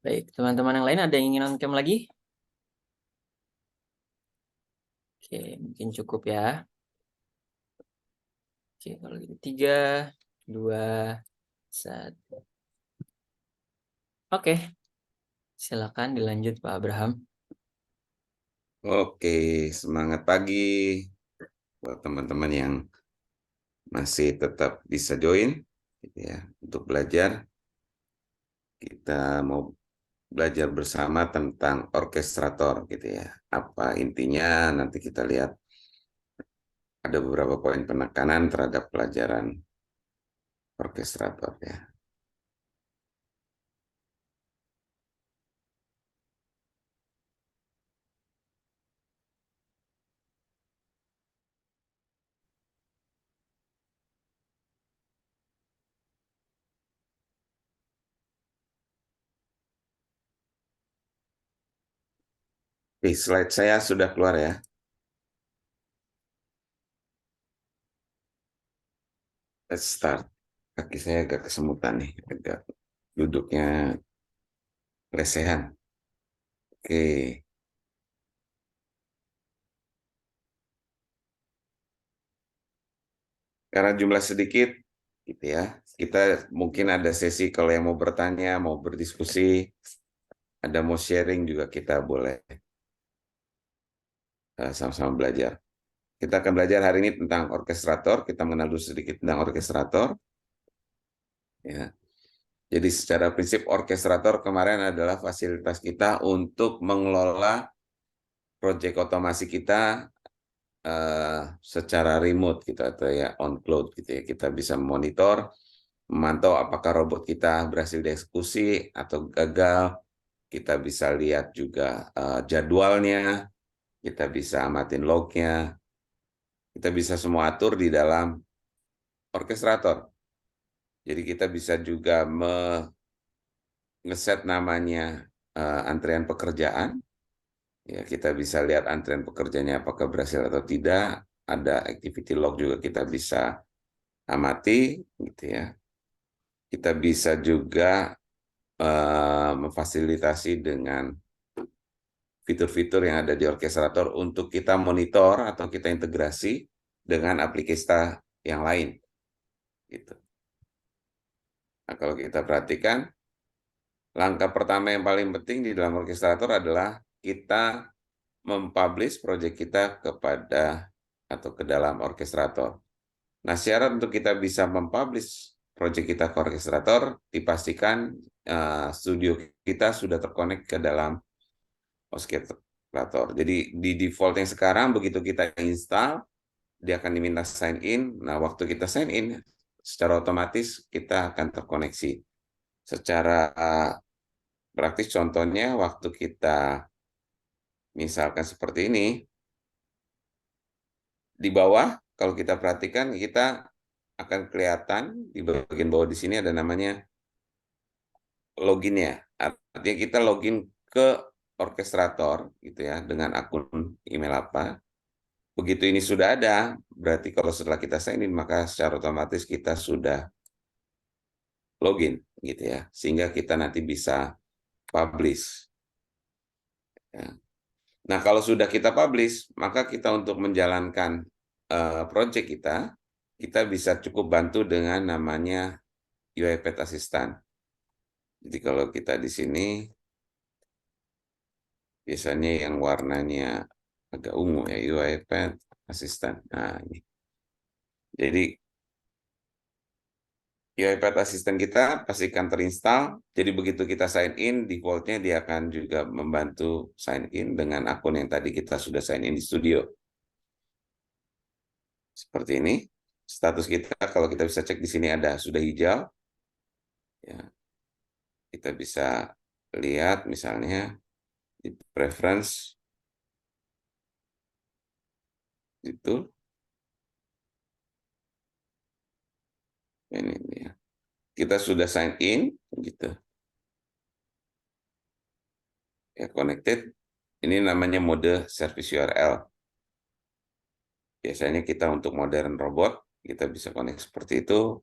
Baik, teman-teman yang lain ada yang ingin on cam lagi? Oke, mungkin cukup ya. Oke, kalau gitu 3, 2, 1. Oke, silakan dilanjut Pak Abraham. Oke, semangat pagi buat teman-teman yang masih tetap bisa join gitu ya untuk belajar. Kita mau belajar bersama tentang orkestrator gitu ya. Apa intinya nanti kita lihat ada beberapa poin penekanan terhadap pelajaran orkestrator ya. Oke, slide saya sudah keluar ya. Let's start. Kaki saya agak kesemutan nih, agak duduknya lesehan. Oke, karena jumlah sedikit, gitu ya. Kita mungkin ada sesi kalau yang mau bertanya, mau berdiskusi, ada mau sharing juga kita boleh sama-sama belajar. Kita akan belajar hari ini tentang orkestrator. Kita mengenal dulu sedikit tentang orkestrator. Ya. Jadi secara prinsip orkestrator kemarin adalah fasilitas kita untuk mengelola proyek otomasi kita secara remote gitu atau ya on cloud gitu ya. Kita bisa monitor, memantau apakah robot kita berhasil dieksekusi atau gagal. Kita bisa lihat juga jadwalnya, kita bisa amatin lognya, kita bisa semua atur di dalam orkestrator. Jadi kita bisa juga ngeset namanya antrian pekerjaan. Ya, kita bisa lihat antrian pekerjaannya apakah berhasil atau tidak. Ada activity log juga kita bisa amati, gitu ya. Kita bisa juga memfasilitasi dengan fitur-fitur yang ada di orkestrator untuk kita monitor atau kita integrasi dengan aplikasi yang lain. Gitu. Nah, kalau kita perhatikan, langkah pertama yang paling penting di dalam orkestrator adalah kita mempublish proyek kita kepada atau ke dalam orkestrator. Nah, syarat untuk kita bisa mempublish proyek kita ke orkestrator, dipastikan studio kita sudah terkonek ke dalam orkestrator. Jadi di default yang sekarang begitu kita install, dia akan diminta sign in. Nah, waktu kita sign in, secara otomatis kita akan terkoneksi. Secara praktis contohnya waktu kita misalkan seperti ini, di bawah kalau kita perhatikan kita akan kelihatan di bagian bawah di sini ada namanya login ya. Artinya kita login ke orkestrator gitu ya dengan akun email apa. Begitu ini sudah ada, berarti kalau setelah kita sign in maka secara otomatis kita sudah login gitu ya. Sehingga kita nanti bisa publish. Ya. Nah, kalau sudah kita publish, maka kita untuk menjalankan project kita bisa cukup bantu dengan namanya UiPath Assistant. Jadi kalau kita di sini, biasanya yang warnanya agak ungu ya, UiPath Assistant. Nah, ini. Jadi UiPath Assistant kita pastikan terinstall. Jadi begitu kita sign in, defaultnya dia akan juga membantu sign in dengan akun yang tadi kita sudah sign in di studio. Seperti ini. Status kita, kalau kita bisa cek di sini ada sudah hijau. Ya, kita bisa lihat misalnya di preference itu ini ya. Kita sudah sign in gitu. Ya, connected. Ini namanya mode service URL. Biasanya kita untuk modern robot kita bisa connect seperti itu.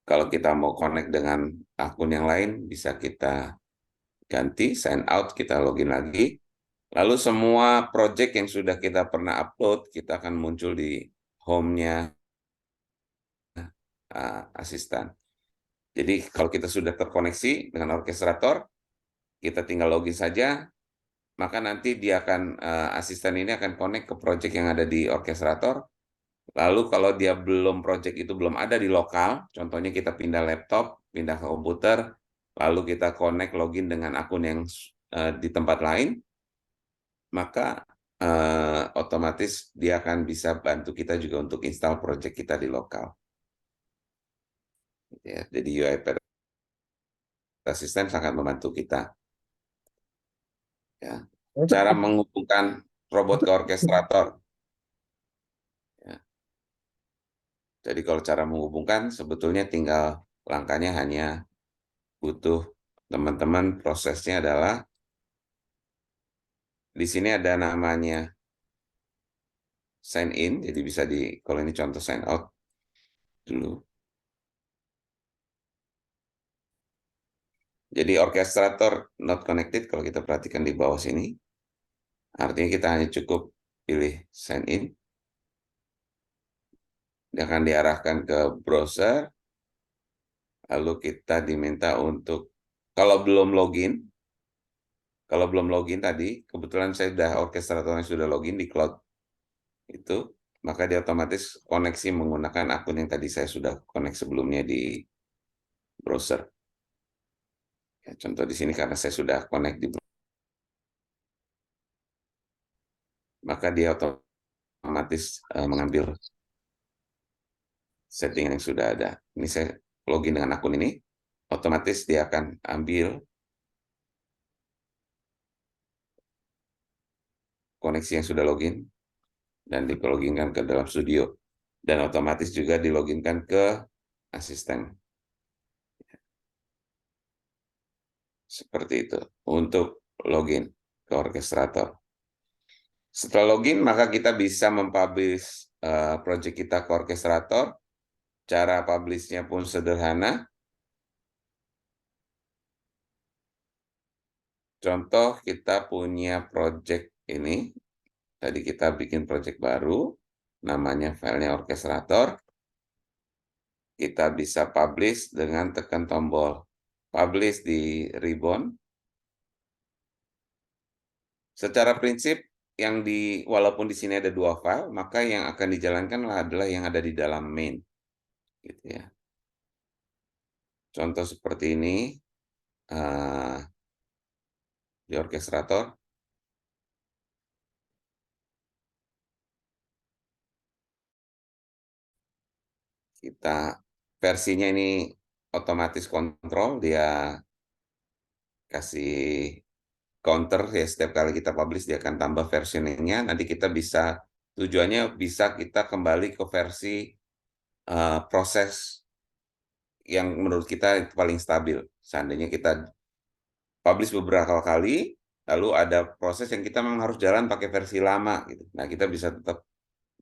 Kalau kita mau connect dengan akun yang lain bisa kita ganti, sign out, kita login lagi. Lalu semua project yang sudah kita pernah upload, kita akan muncul di home-nya asisten. Jadi kalau kita sudah terkoneksi dengan orkestrator, kita tinggal login saja, maka nanti dia akan asisten ini akan connect ke project yang ada di orkestrator. Lalu kalau dia project itu belum ada di lokal, contohnya kita pindah laptop, pindah ke komputer, lalu kita connect login dengan akun yang di tempat lain, maka otomatis dia akan bisa bantu kita juga untuk install project kita di lokal. Ya, jadi UI Assistant sangat membantu kita. Ya. Cara menghubungkan robot ke orkestrator. Ya. Jadi kalau cara menghubungkan sebetulnya tinggal langkahnya hanya butuh teman-teman, prosesnya adalah di sini ada namanya sign in, jadi bisa kalau ini contoh sign out dulu. Jadi orkestrator not connected kalau kita perhatikan di bawah sini, artinya kita hanya cukup pilih sign in. Dia akan diarahkan ke browser, lalu kita diminta untuk, kalau belum login tadi, kebetulan saya sudah orkestratornya sudah login di cloud itu, maka dia otomatis koneksi menggunakan akun yang tadi saya sudah connect sebelumnya di browser. Ya, contoh di sini karena saya sudah connect di browser, maka dia otomatis mengambil settingan yang sudah ada. Ini saya login dengan akun ini, otomatis dia akan ambil koneksi yang sudah login dan diloginkan ke dalam studio, dan otomatis juga diloginkan ke asisten. Seperti itu untuk login ke orkestrator. Setelah login, maka kita bisa mempublish project kita ke orkestrator. Cara publishnya pun sederhana. Contoh kita punya project ini, tadi kita bikin project baru, namanya filenya orkestrator. Kita bisa publish dengan tekan tombol publish di ribbon. Secara prinsip, walaupun di sini ada dua file, maka yang akan dijalankan adalah yang ada di dalam main. Gitu ya. Contoh seperti ini, di orkestrator, kita versinya ini otomatis kontrol, dia kasih counter ya, setiap kali kita publish dia akan tambah versionnya. Nanti kita bisa, tujuannya bisa kita kembali ke versi proses yang menurut kita paling stabil. Seandainya kita publish beberapa kali, lalu ada proses yang kita memang harus jalan pakai versi lama gitu. Nah, kita bisa tetap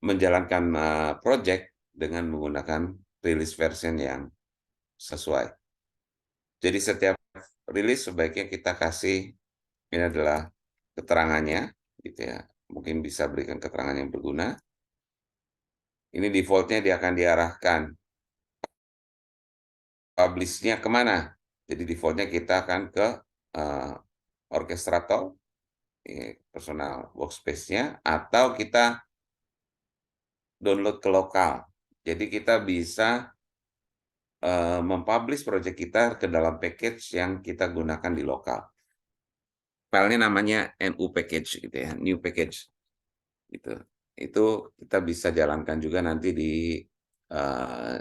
menjalankan project dengan menggunakan release version yang sesuai. Jadi setiap rilis sebaiknya kita kasih, ini adalah keterangannya gitu ya. Mungkin bisa berikan keterangan yang berguna. Ini defaultnya dia akan diarahkan publish-nya kemana. Jadi defaultnya kita akan ke orkestrator, personal workspace-nya, atau kita download ke lokal. Jadi kita bisa mempublish project kita ke dalam package yang kita gunakan di lokal. Filenya namanya NU package gitu ya, new package gitu. Itu kita bisa jalankan juga nanti di uh,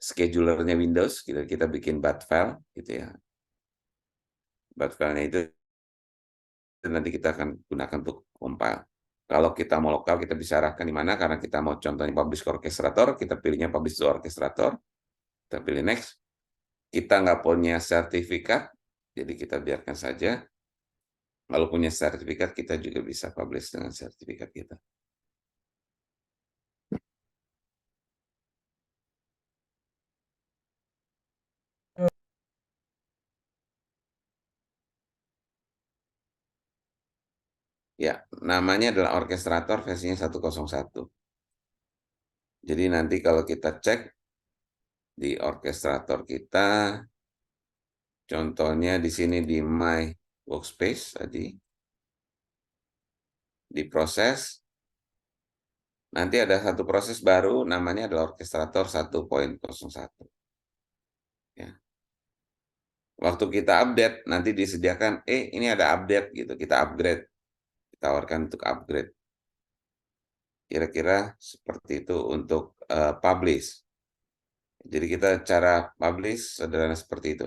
schedulernya Windows gitu. Kita bikin bat file gitu ya. Bat filenya itu nanti kita akan gunakan untuk compile. Kalau kita mau lokal, kita bisa arahkan di mana, karena kita mau contohnya publish ke orkestrator, kita pilihnya publish to orkestrator, kita pilih next. Kita nggak punya sertifikat, jadi kita biarkan saja. Kalau punya sertifikat, kita juga bisa publish dengan sertifikat kita. Ya, namanya adalah orkestrator versinya 101. Jadi nanti kalau kita cek di orkestrator kita, contohnya di sini di My Workspace tadi, di proses, nanti ada satu proses baru namanya adalah orkestrator 1.01. Ya. Waktu kita update, nanti disediakan, ini ada update gitu, kita upgrade, ditawarkan untuk upgrade. Kira-kira seperti itu untuk publish. Jadi kita cara publish sederhana seperti itu.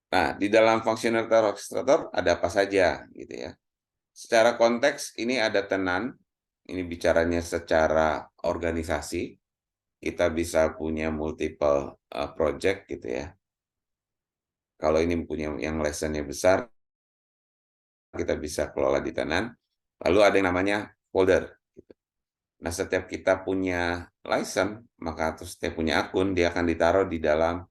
Nah, di dalam functional orchestrator ada apa saja gitu ya. Secara konteks ini ada tenan, ini bicaranya secara organisasi, kita bisa punya multiple project gitu ya. Kalau ini punya yang lessonnya besar, kita bisa kelola di tenan. Lalu ada yang namanya folder. Nah, setiap kita punya license, maka atau setiap punya akun, dia akan ditaruh di dalam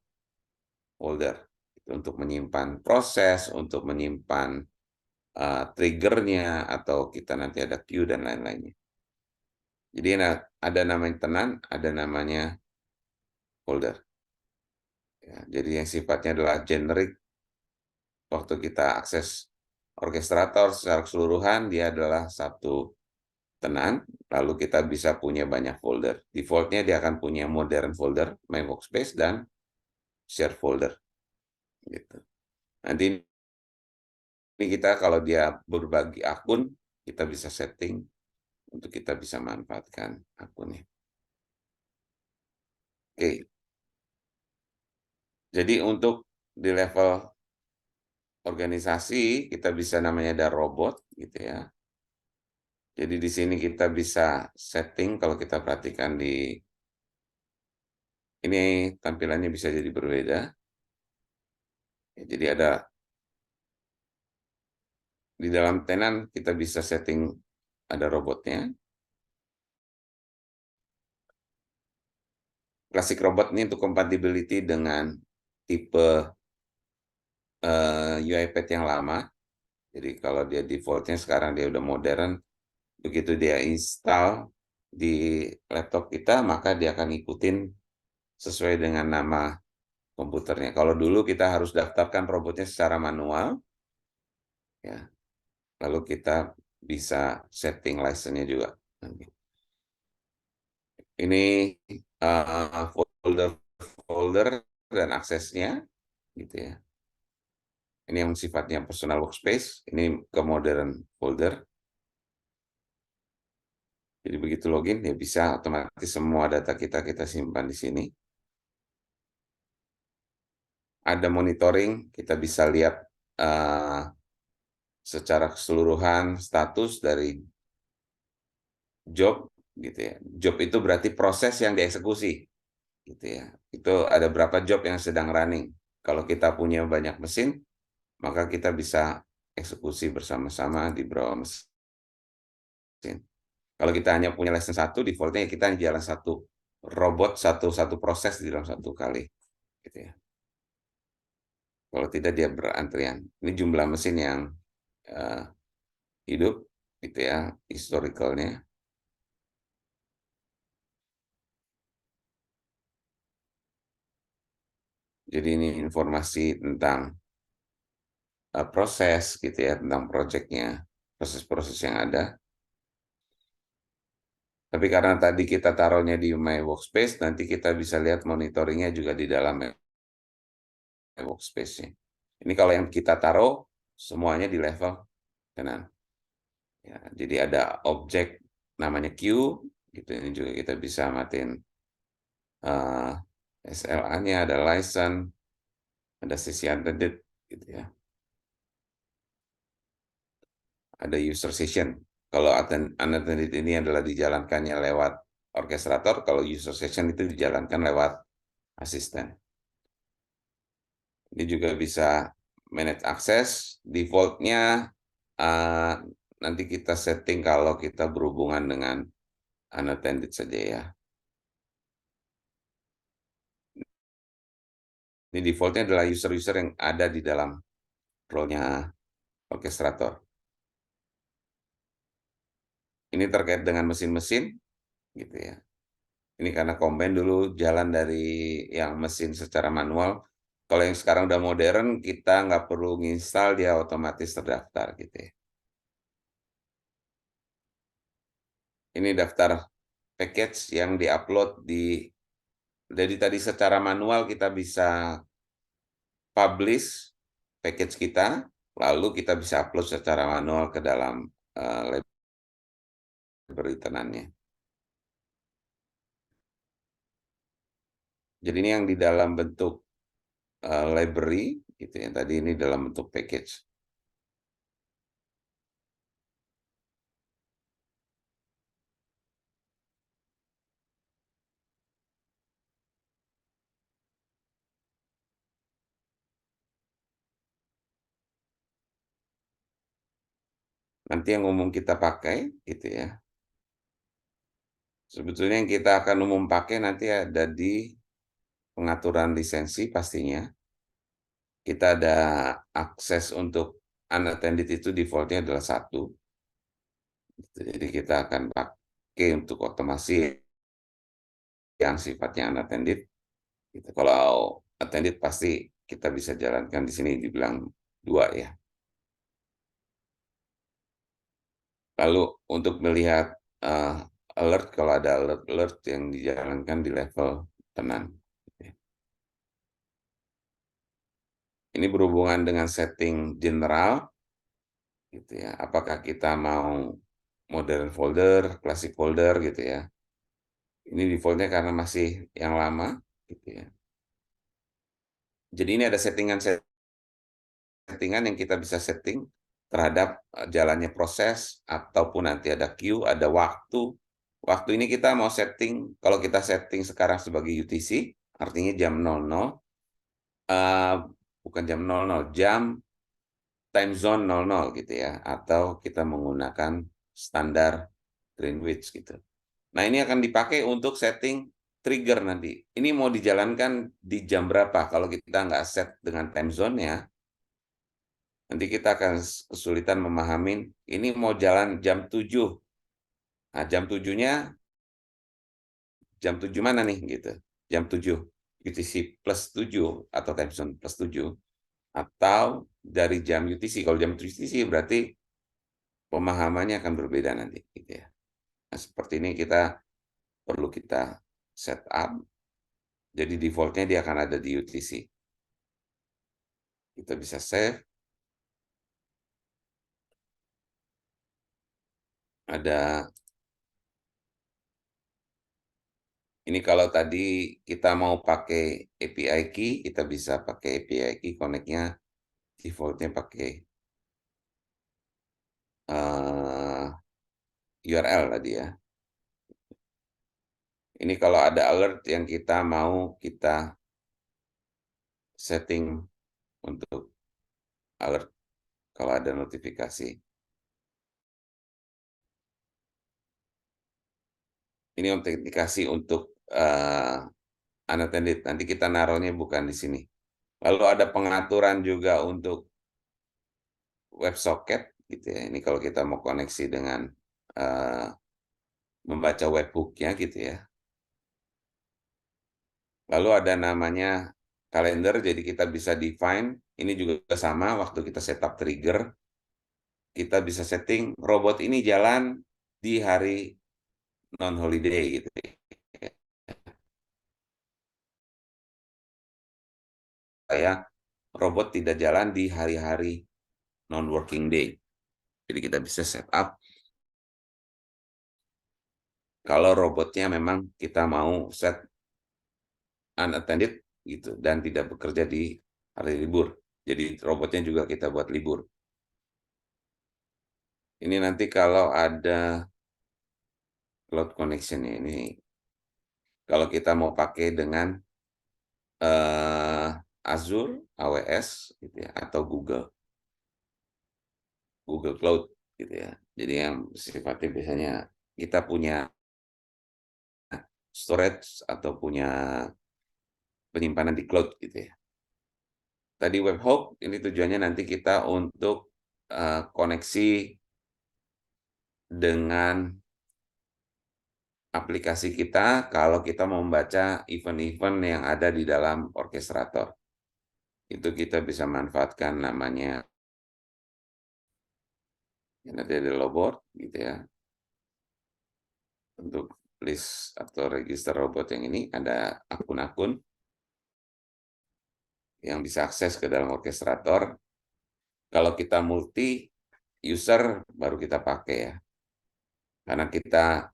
folder. Untuk menyimpan proses, untuk menyimpan triggernya, atau kita nanti ada queue dan lain-lainnya. Jadi ada namanya tenan, ada namanya folder. Ya, jadi yang sifatnya adalah generic, waktu kita akses orkestrator secara keseluruhan, dia adalah satu tenan, lalu kita bisa punya banyak folder. Defaultnya dia akan punya modern folder, My Workspace, dan share folder. Gitu. Nanti ini kita kalau dia berbagi akun, kita bisa setting untuk kita bisa manfaatkan akunnya. Oke, jadi untuk di level organisasi, kita bisa namanya ada robot, gitu ya. Jadi di sini kita bisa setting, kalau kita perhatikan di ini tampilannya bisa jadi berbeda. Jadi ada di dalam tenan kita bisa setting ada robotnya. Classic robot ini untuk compatibility dengan tipe UiPath yang lama. Jadi kalau dia defaultnya sekarang dia udah modern, begitu dia install di laptop kita, maka dia akan ikutin sesuai dengan nama komputernya. Kalau dulu kita harus daftarkan robotnya secara manual, ya. Lalu kita bisa setting license-nya juga. Ini folder-folder dan aksesnya, gitu ya. Ini yang sifatnya personal workspace, ini ke modern folder. Jadi begitu login, ya bisa otomatis semua data kita simpan di sini. Ada monitoring, kita bisa lihat secara keseluruhan status dari job, gitu ya. Job itu berarti proses yang dieksekusi, gitu ya. Itu ada berapa job yang sedang running. Kalau kita punya banyak mesin, maka kita bisa eksekusi bersama-sama di beberapa mesin. Kalau kita hanya punya license satu, defaultnya kita jalan satu robot, satu proses di dalam satu kali, gitu ya. Kalau tidak dia berantrian. Ini jumlah mesin yang uh, hidup, gitu ya, historicalnya. Jadi ini informasi tentang proses, gitu ya, tentang proyeknya, proses-proses yang ada. Tapi karena tadi kita taruhnya di My Workspace, nanti kita bisa lihat monitoringnya juga di dalam My Workspace-nya. Ini kalau yang kita taruh, semuanya di level kanan. Ya, jadi ada objek namanya queue, gitu. Ini juga kita bisa matiin SLA-nya, ada license, ada sesi attended, gitu ya. Ada user session. Kalau unattended ini adalah dijalankannya lewat orkestrator, kalau user session itu dijalankan lewat asisten. Ini juga bisa manage access, defaultnya nanti kita setting kalau kita berhubungan dengan unattended saja ya. Ini defaultnya adalah user-user yang ada di dalam role-nya orkestrator. Ini terkait dengan mesin-mesin, gitu ya. Ini karena combine dulu jalan dari yang mesin secara manual. Kalau yang sekarang udah modern, kita nggak perlu nginstal, dia otomatis terdaftar, gitu ya. Ini daftar package yang diupload jadi tadi secara manual kita bisa publish package kita, lalu kita bisa upload secara manual ke dalam library tenannya. Jadi ini yang di dalam bentuk library, gitu ya. Tadi ini dalam bentuk package. Nanti yang umum kita pakai, gitu ya. Sebetulnya yang kita akan umum pakai nanti ada di pengaturan lisensi pastinya. Kita ada akses untuk unattended itu defaultnya adalah 1. Jadi kita akan pakai untuk otomasi yang sifatnya unattended. Gitu. Kalau attended pasti kita bisa jalankan di sini dibilang 2 ya. Lalu untuk melihat alert, kalau ada alert yang dijalankan di level tenang. Ini berhubungan dengan setting general, gitu ya. Apakah kita mau modern folder, classic folder, gitu ya. Ini defaultnya karena masih yang lama, gitu ya. Jadi ini ada settingan yang kita bisa setting terhadap jalannya proses, ataupun nanti ada queue, ada waktu. Waktu ini kita mau setting, kalau kita setting sekarang sebagai UTC, artinya jam 00, bukan jam 00, jam time zone 00 gitu ya, atau kita menggunakan standar Greenwich gitu. Nah, ini akan dipakai untuk setting trigger nanti. Ini mau dijalankan di jam berapa? Kalau kita nggak set dengan time zone-nya, nanti kita akan kesulitan memahami ini mau jalan jam 7. Nah, jam 7 mana nih gitu. Jam 7 UTC plus 7 atau time zone plus 7, atau dari jam UTC. Kalau jam UTC berarti pemahamannya akan berbeda nanti gitu ya. Nah, seperti ini perlu kita set up. Jadi defaultnya dia akan ada di UTC. Kita bisa save. Ada ini kalau tadi kita mau pakai API key, kita bisa pakai API key, connect-nya defaultnya pakai URL tadi ya. Ini kalau ada alert yang kita mau kita setting untuk alert kalau ada notifikasi. Ini notifikasi untuk unattended. Nanti kita naruhnya bukan di sini. Lalu ada pengaturan juga untuk WebSocket gitu ya. Ini kalau kita mau koneksi dengan membaca webhook-nya gitu ya. Lalu ada namanya kalender, jadi kita bisa define. Ini juga sama, waktu kita setup trigger, kita bisa setting robot ini jalan di hari non-holiday gitu ya. Robot tidak jalan di hari-hari non-working day. Jadi kita bisa setup kalau robotnya memang kita mau set unattended gitu dan tidak bekerja di hari libur. Jadi robotnya juga kita buat libur. Ini nanti kalau ada cloud connection ini, kalau kita mau pakai dengan Azure, AWS, gitu ya, atau Google Cloud, gitu ya. Jadi yang sifatnya biasanya kita punya storage atau punya penyimpanan di cloud, gitu ya. Tadi webhook ini tujuannya nanti kita untuk koneksi dengan aplikasi kita kalau kita mau membaca event-event yang ada di dalam orkestrator. Itu kita bisa manfaatkan namanya, nanti ada logboard gitu ya. Untuk list atau register robot yang ini ada akun-akun yang bisa akses ke dalam orkestrator. Kalau kita multi user baru kita pakai ya. Karena kita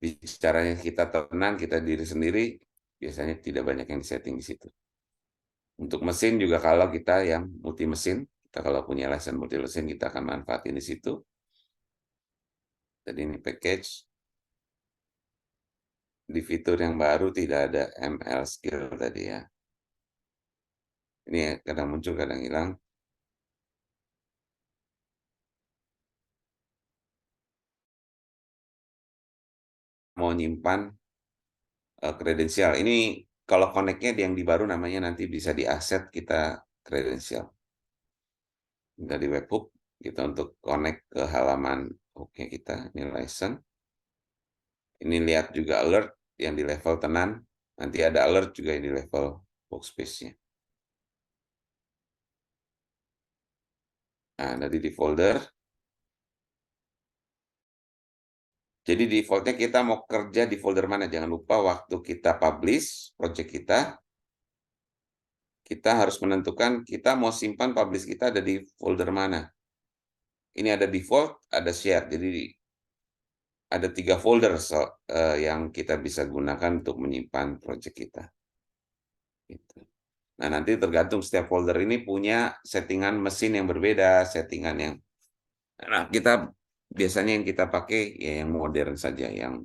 bicaranya kita tenang, kita diri sendiri, biasanya tidak banyak yang disetting di situ. Untuk mesin juga kalau kita yang multi mesin, kita kalau punya license multi mesin kita akan manfaatin di situ. Jadi ini package. Di fitur yang baru tidak ada ML skill tadi ya. Ini kadang muncul, kadang hilang. Mau nyimpan kredensial. Ini kalau connect-nya yang di baru namanya nanti bisa di aset kita kredensial. Dari webhook kita untuk connect ke halaman hooknya kita. Ini license. Ini lihat juga alert yang di level tenan. Nanti ada alert juga yang di level workspace-nya. Nah, dari di folder. Jadi defaultnya kita mau kerja di folder mana. Jangan lupa waktu kita publish project kita harus menentukan kita mau simpan publish kita ada di folder mana. Ini ada default, ada share. Jadi ada 3 folder yang kita bisa gunakan untuk menyimpan project kita. Gitu. Nah, nanti tergantung setiap folder ini punya settingan mesin yang berbeda, settingan yang... Nah, kita biasanya yang kita pakai ya yang modern saja, yang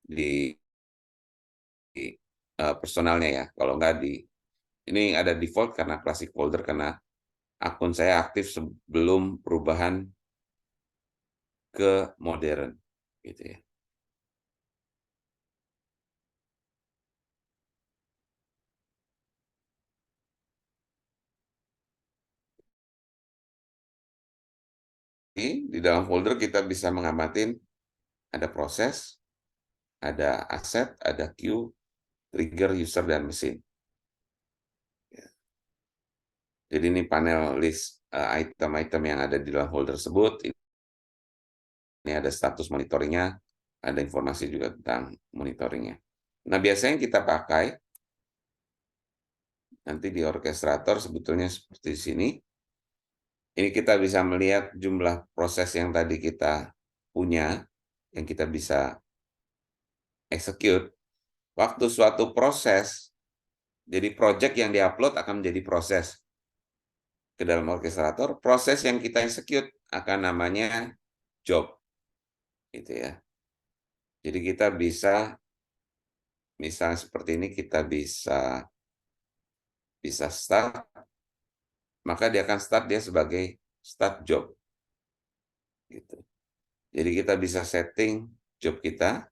di personalnya ya. Kalau nggak di... Ini ada default karena classic folder, karena akun saya aktif sebelum perubahan ke modern. Gitu ya. Di dalam folder kita bisa mengamati ada proses, ada aset, ada queue, trigger, user, dan mesin. Ya. Jadi ini panel list item-item yang ada di dalam folder tersebut. Ini ada status monitoringnya, ada informasi juga tentang monitoringnya. Nah, biasanya kita pakai nanti di orkestrator sebetulnya seperti di sini. Ini kita bisa melihat jumlah proses yang tadi kita punya, yang kita bisa execute. Waktu suatu proses, jadi project yang diupload akan menjadi proses ke dalam orkestrator. Proses yang kita execute akan namanya job. Gitu ya. Jadi kita bisa, misalnya seperti ini, kita bisa start, maka dia akan start dia sebagai start job. Gitu. Jadi kita bisa setting job kita.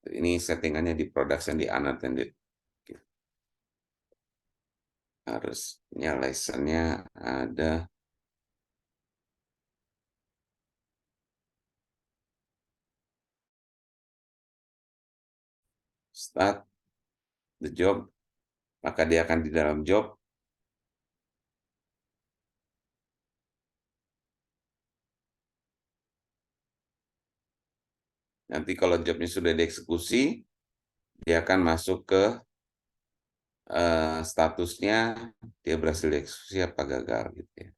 Ini settingannya di production, di unattended. Harusnya license-nya ada. Start the job, maka dia akan di dalam job. Nanti kalau jobnya sudah dieksekusi, dia akan masuk ke statusnya dia berhasil dieksekusi apa gagal gitu ya.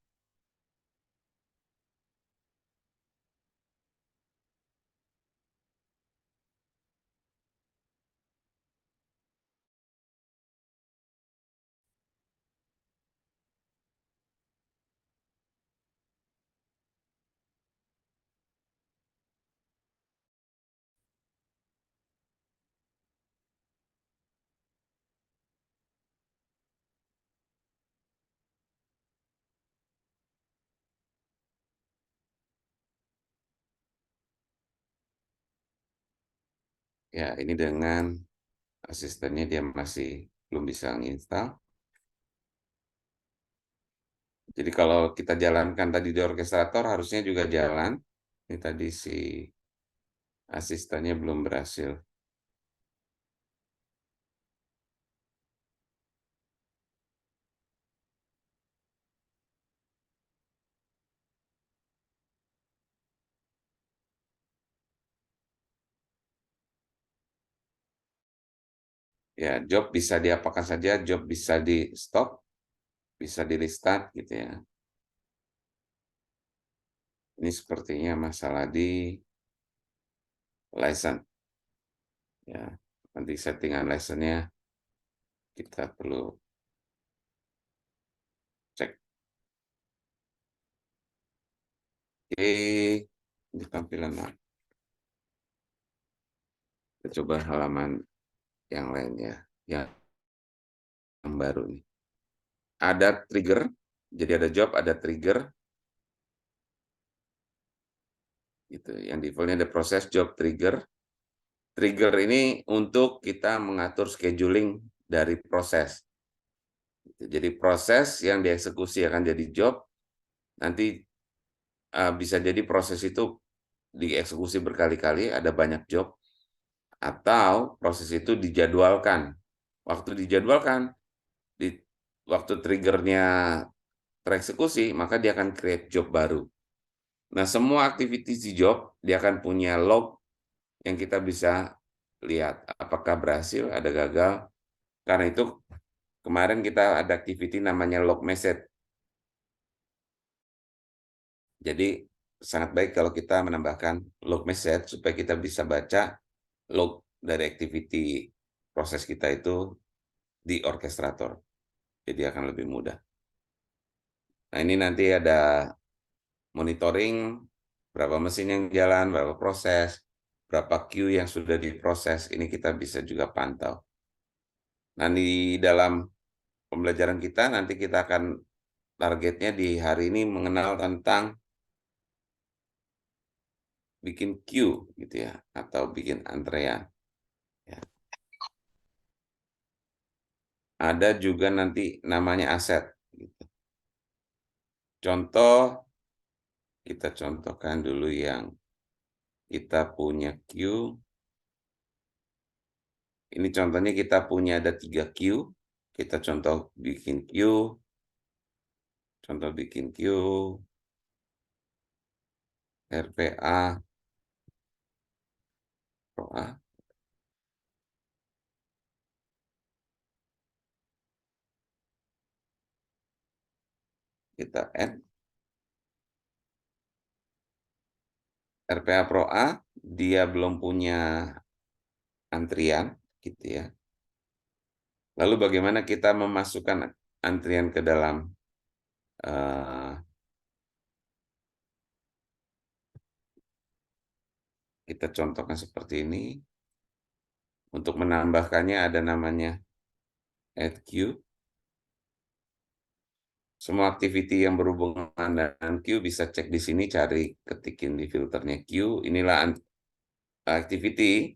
Ya, ini dengan asistennya dia masih belum bisa menginstal. Jadi kalau kita jalankan tadi di orkestrator harusnya juga jalan. Ini tadi si asistennya belum berhasil. Ya, job bisa diapakan saja, job bisa di stop, bisa di restart gitu ya. Ini sepertinya masalah di license. Ya, nanti settingan license-nya kita perlu cek. Oke, di tampilan mana? Kita coba halaman yang lainnya, yang baru nih. Ada trigger, jadi ada job, ada trigger, gitu. Yang defaultnya ada proses, job, trigger. Trigger ini untuk kita mengatur scheduling dari proses. Jadi proses yang dieksekusi akan jadi job, nanti bisa jadi proses itu dieksekusi berkali-kali, ada banyak job, atau proses itu dijadwalkan. Waktu dijadwalkan, di waktu triggernya tereksekusi, maka dia akan create job baru. Nah, semua aktivitas di job, dia akan punya log yang kita bisa lihat apakah berhasil, ada gagal. Karena itu kemarin kita ada activity namanya log message. Jadi sangat baik kalau kita menambahkan log message supaya kita bisa baca log dari activity proses kita itu di orkestrator. Jadi akan lebih mudah. Nah, ini nanti ada monitoring berapa mesin yang jalan, berapa proses, berapa queue yang sudah diproses. Ini kita bisa juga pantau. Nah, di dalam pembelajaran kita nanti kita akan targetnya di hari ini mengenal tentang bikin queue gitu ya, atau bikin antrean. Ya. Ada juga nanti namanya aset. Gitu. Contoh, kita contohkan dulu yang kita punya queue. Ini contohnya kita punya ada 3 queue. Kita contoh bikin queue. Contoh bikin queue. RPA. Pro A. Kita add. RPA Pro A. Dia belum punya antrian. Gitu ya. Lalu bagaimana kita memasukkan antrian ke dalam kita contohkan seperti ini. Untuk menambahkannya ada namanya add queue. Semua activity yang berhubungan dengan queue bisa cek di sini, cari ketikin di filternya queue. Inilah activity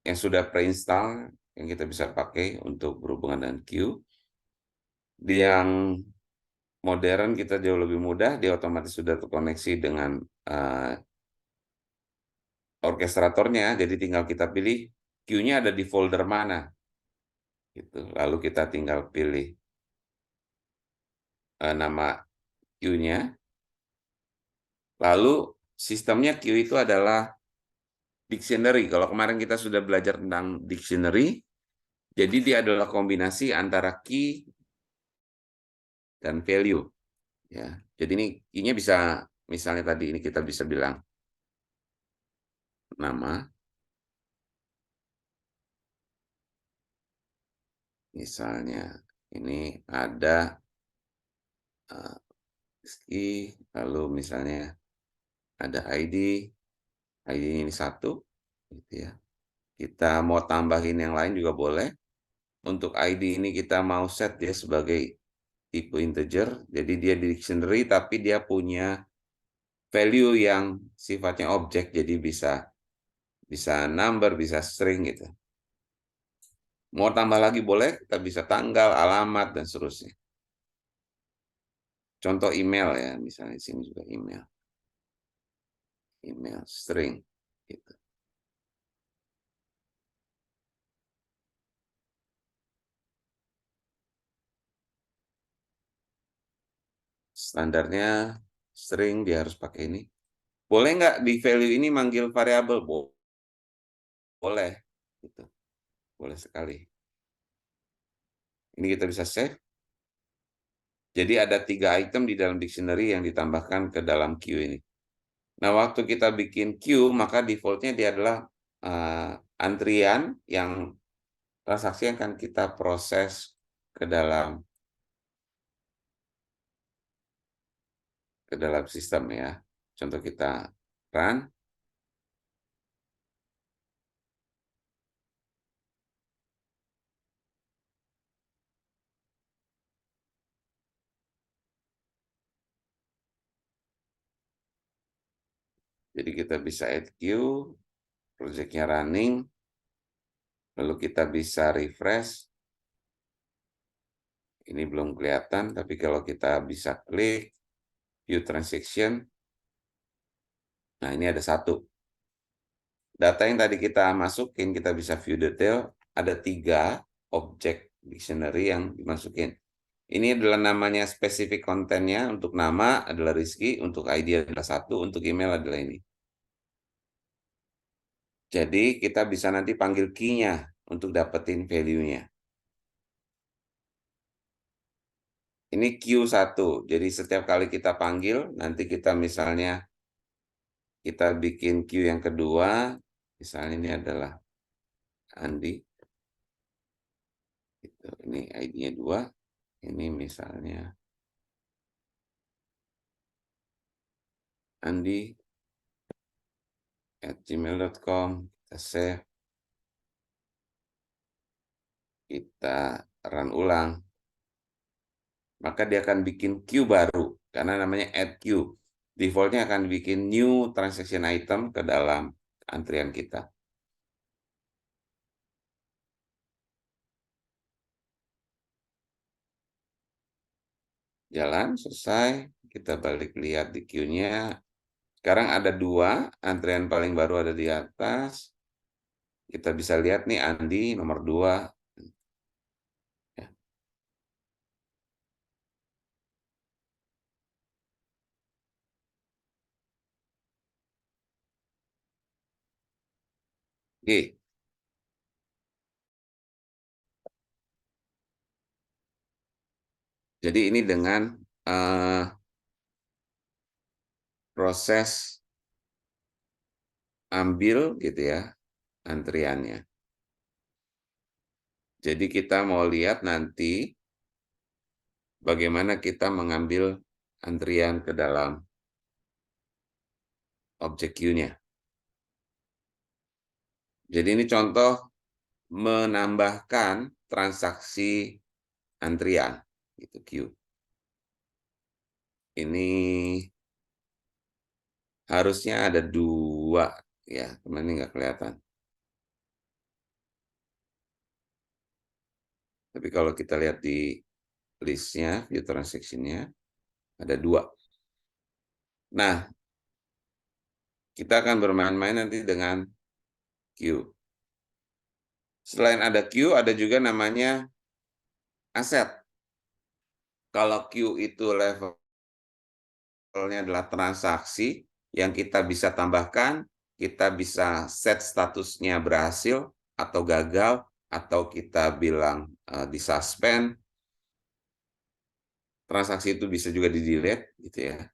yang sudah pre-install yang kita bisa pakai untuk berhubungan dengan queue. Yang modern kita jauh lebih mudah, dia otomatis sudah terkoneksi dengan orkestratornya, jadi tinggal kita pilih queue-nya ada di folder mana. Gitu. Lalu kita tinggal pilih nama queue-nya. Lalu sistemnya queue itu adalah dictionary. Kalau kemarin kita sudah belajar tentang dictionary, jadi dia adalah kombinasi antara key dan value. Ya, jadi ini key-nya bisa, misalnya tadi ini kita bisa bilang nama, misalnya ini ada key, lalu misalnya ada ID, ID ini 1, gitu ya. Kita mau tambahin yang lain juga boleh. Untuk ID ini kita mau set dia sebagai tipe integer, jadi dia dictionary tapi dia punya value yang sifatnya objek, jadi bisa number, bisa string gitu. Mau tambah lagi boleh, kita bisa tanggal, alamat dan seterusnya. contoh email ya, misalnya di sini juga email string gitu. Standarnya string, dia harus pakai ini. Boleh nggak di value ini manggil variabel? Boleh, gitu. Boleh sekali. Ini kita bisa save. Jadi ada 3 item di dalam dictionary yang ditambahkan ke dalam queue ini. Nah, waktu kita bikin queue, maka defaultnya dia adalah antrian yang transaksi yang akan kita proses ke dalam sistem ya. Contoh kita run. Jadi kita bisa add queue, projectnya running, lalu kita bisa refresh. Ini belum kelihatan, tapi kalau kita bisa klik view transaction, nah ini ada 1. Data yang tadi kita masukin, kita bisa view detail, ada 3 objek dictionary yang dimasukin. Ini adalah namanya spesifik kontennya, untuk nama adalah Rizky, untuk ID adalah 1, untuk email adalah ini. Jadi kita bisa nanti panggil key-nya untuk dapetin value-nya. Ini Q1, jadi setiap kali kita panggil, nanti kita misalnya kita bikin queue yang kedua, misalnya ini adalah Andi, ini ID-nya 2, ini misalnya andi@gmail.com, kita save, kita run ulang, maka dia akan bikin queue baru, karena namanya add queue. Defaultnya akan bikin new transaction item ke dalam antrian kita. Jalan, selesai, kita balik lihat di queue-nya. Sekarang ada 2, antrian paling baru ada di atas. Kita bisa lihat nih Andi nomor 2. Ya. Oke. Jadi ini dengan proses ambil gitu ya antriannya. Jadi kita mau lihat nanti bagaimana kita mengambil antrian ke dalam objek queue-nya. Jadi ini contoh menambahkan transaksi antrian gitu queue. Ini harusnya ada 2 ya, teman ini nggak kelihatan. Tapi kalau kita lihat di listnya, view transaction-nya, ada 2. Nah, kita akan bermain-main nanti dengan queue. Selain ada queue, ada juga namanya aset. Kalau queue itu levelnya adalah transaksi yang kita bisa tambahkan, kita bisa set statusnya berhasil atau gagal, atau kita bilang disuspend. Transaksi itu bisa juga di-delete gitu ya.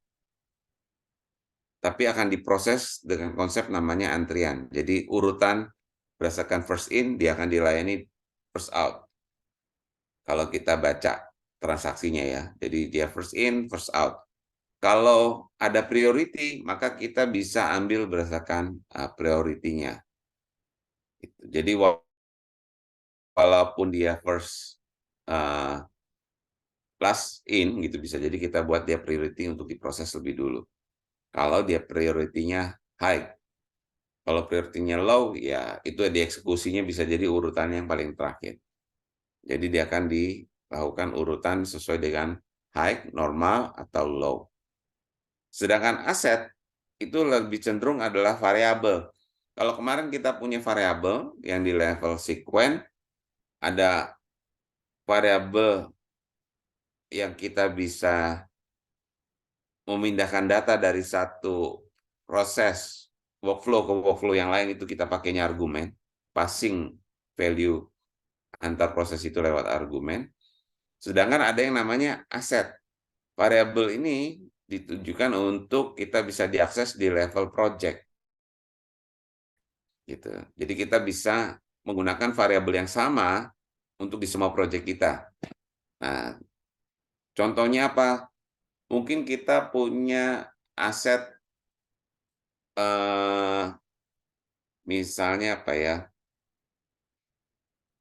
Tapi akan diproses dengan konsep namanya antrian. Jadi urutan berdasarkan first in, dia akan dilayani first out. Kalau kita baca transaksinya ya. Jadi dia first in, first out. Kalau ada priority, maka kita bisa ambil berdasarkan priority-nya. Jadi walaupun dia first last in, gitu bisa jadi kita buat dia priority untuk diproses lebih dulu. Kalau dia priority-nya high. Kalau priority-nya low, ya itu dieksekusinya bisa jadi urutan yang paling terakhir. Jadi dia akan dilakukan urutan sesuai dengan high, normal, atau low. Sedangkan aset itu lebih cenderung adalah variabel. Kalau kemarin kita punya variabel yang di level sequence, ada variabel yang kita bisa memindahkan data dari satu proses workflow ke workflow yang lain, itu kita pakainya argumen, passing value antar proses itu lewat argumen. Sedangkan ada yang namanya aset. Variabel ini ditujukan untuk kita bisa diakses di level project. Gitu. Jadi kita bisa menggunakan variabel yang sama untuk di semua project kita. Nah, contohnya apa? Mungkin kita punya aset, misalnya apa ya,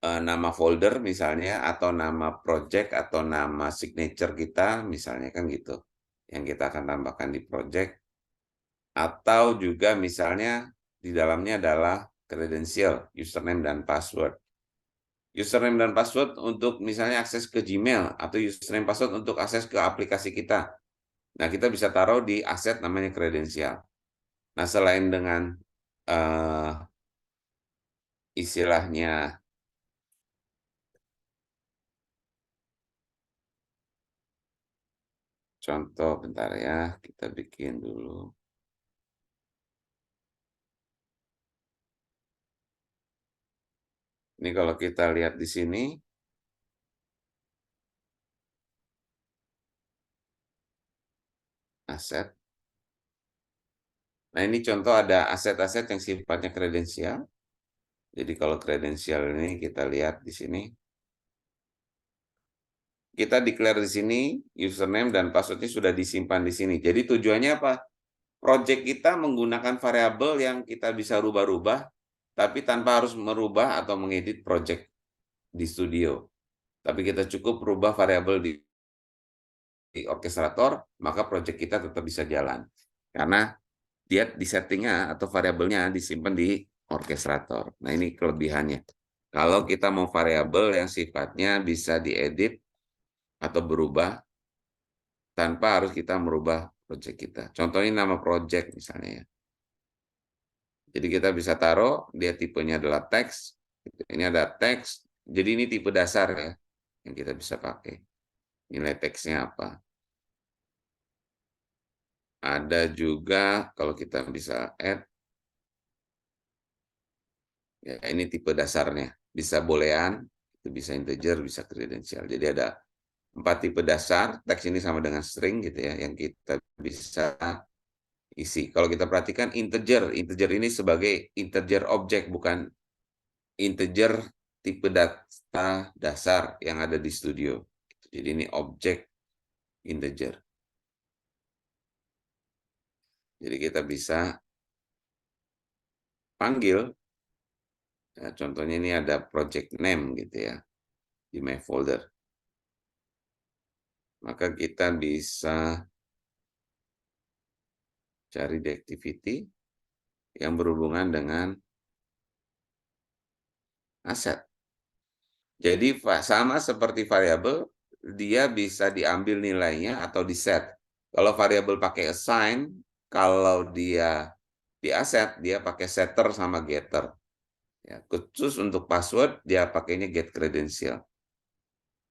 nama folder misalnya, atau nama project, atau nama signature kita, misalnya kan gitu, yang kita akan tambahkan di project. Atau juga misalnya di dalamnya adalah kredensial, username dan password. Username dan password untuk misalnya akses ke Gmail, atau username password untuk akses ke aplikasi kita. Nah, kita bisa taruh di aset namanya kredensial. Nah, selain dengan istilahnya, contoh bentar ya, kita bikin dulu. Ini kalau kita lihat di sini, aset. Nah, ini contoh ada aset-aset yang sifatnya kredensial. Jadi kalau kredensial ini kita lihat di sini, kita declare di sini username dan passwordnya sudah disimpan di sini. Jadi tujuannya apa? Project kita menggunakan variabel yang kita bisa rubah-rubah, tapi tanpa harus merubah atau mengedit project di studio. Tapi kita cukup rubah variabel di orkestrator, maka project kita tetap bisa jalan. Karena dia di settingnya atau variabelnya disimpan di orkestrator. Nah, ini kelebihannya. Kalau kita mau variabel yang sifatnya bisa diedit atau berubah tanpa harus kita merubah project kita. Contohnya nama project misalnya ya. Jadi kita bisa taruh, dia tipenya adalah teks. Ini ada teks, jadi ini tipe dasar ya, yang kita bisa pakai. Nilai teksnya apa. Ada juga kalau kita bisa add, ya ini tipe dasarnya. Bisa boolean, itu bisa integer, bisa kredensial. Jadi ada 4 tipe dasar, teks ini sama dengan string gitu ya, yang kita bisa isi. Kalau kita perhatikan integer ini sebagai integer objek, bukan integer tipe data dasar yang ada di studio. Jadi ini objek integer. Jadi kita bisa panggil, ya, contohnya ini ada project name gitu ya, di my folder. Maka kita bisa cari di activity yang berhubungan dengan aset. Jadi sama seperti variabel, dia bisa diambil nilainya atau di set. Kalau variabel pakai assign, kalau dia di aset, dia pakai setter sama getter. Ya, khusus untuk password, dia pakainya get credential.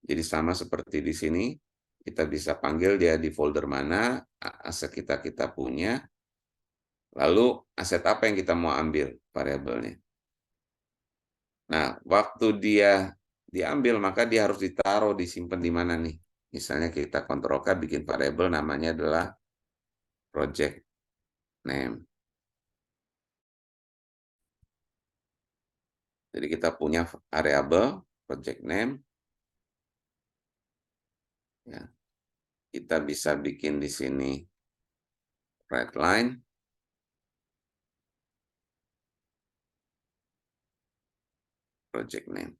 Jadi sama seperti di sini, kita bisa panggil dia di folder mana, aset kita punya, lalu aset apa yang kita mau ambil variabelnya. Nah, waktu dia diambil, maka dia harus ditaruh, disimpan di mana nih. Misalnya kita Ctrl K bikin variabel namanya adalah project name. Jadi kita punya variabel project name. Ya, kita bisa bikin di sini write line. Project name.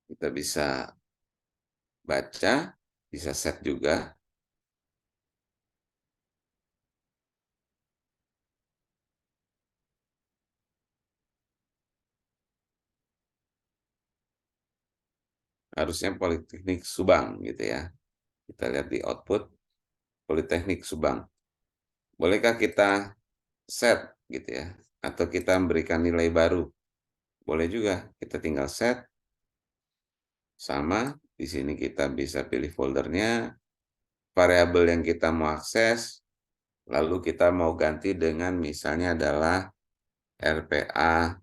Kita bisa baca, bisa set juga. harusnya Politeknik Subang gitu ya. Kita lihat di output Politeknik Subang. Bolehkah kita set gitu ya, atau kita memberikan nilai baru? Boleh juga, kita tinggal set sama. Di sini kita bisa pilih foldernya, variabel yang kita mau akses, lalu kita mau ganti dengan misalnya adalah RPA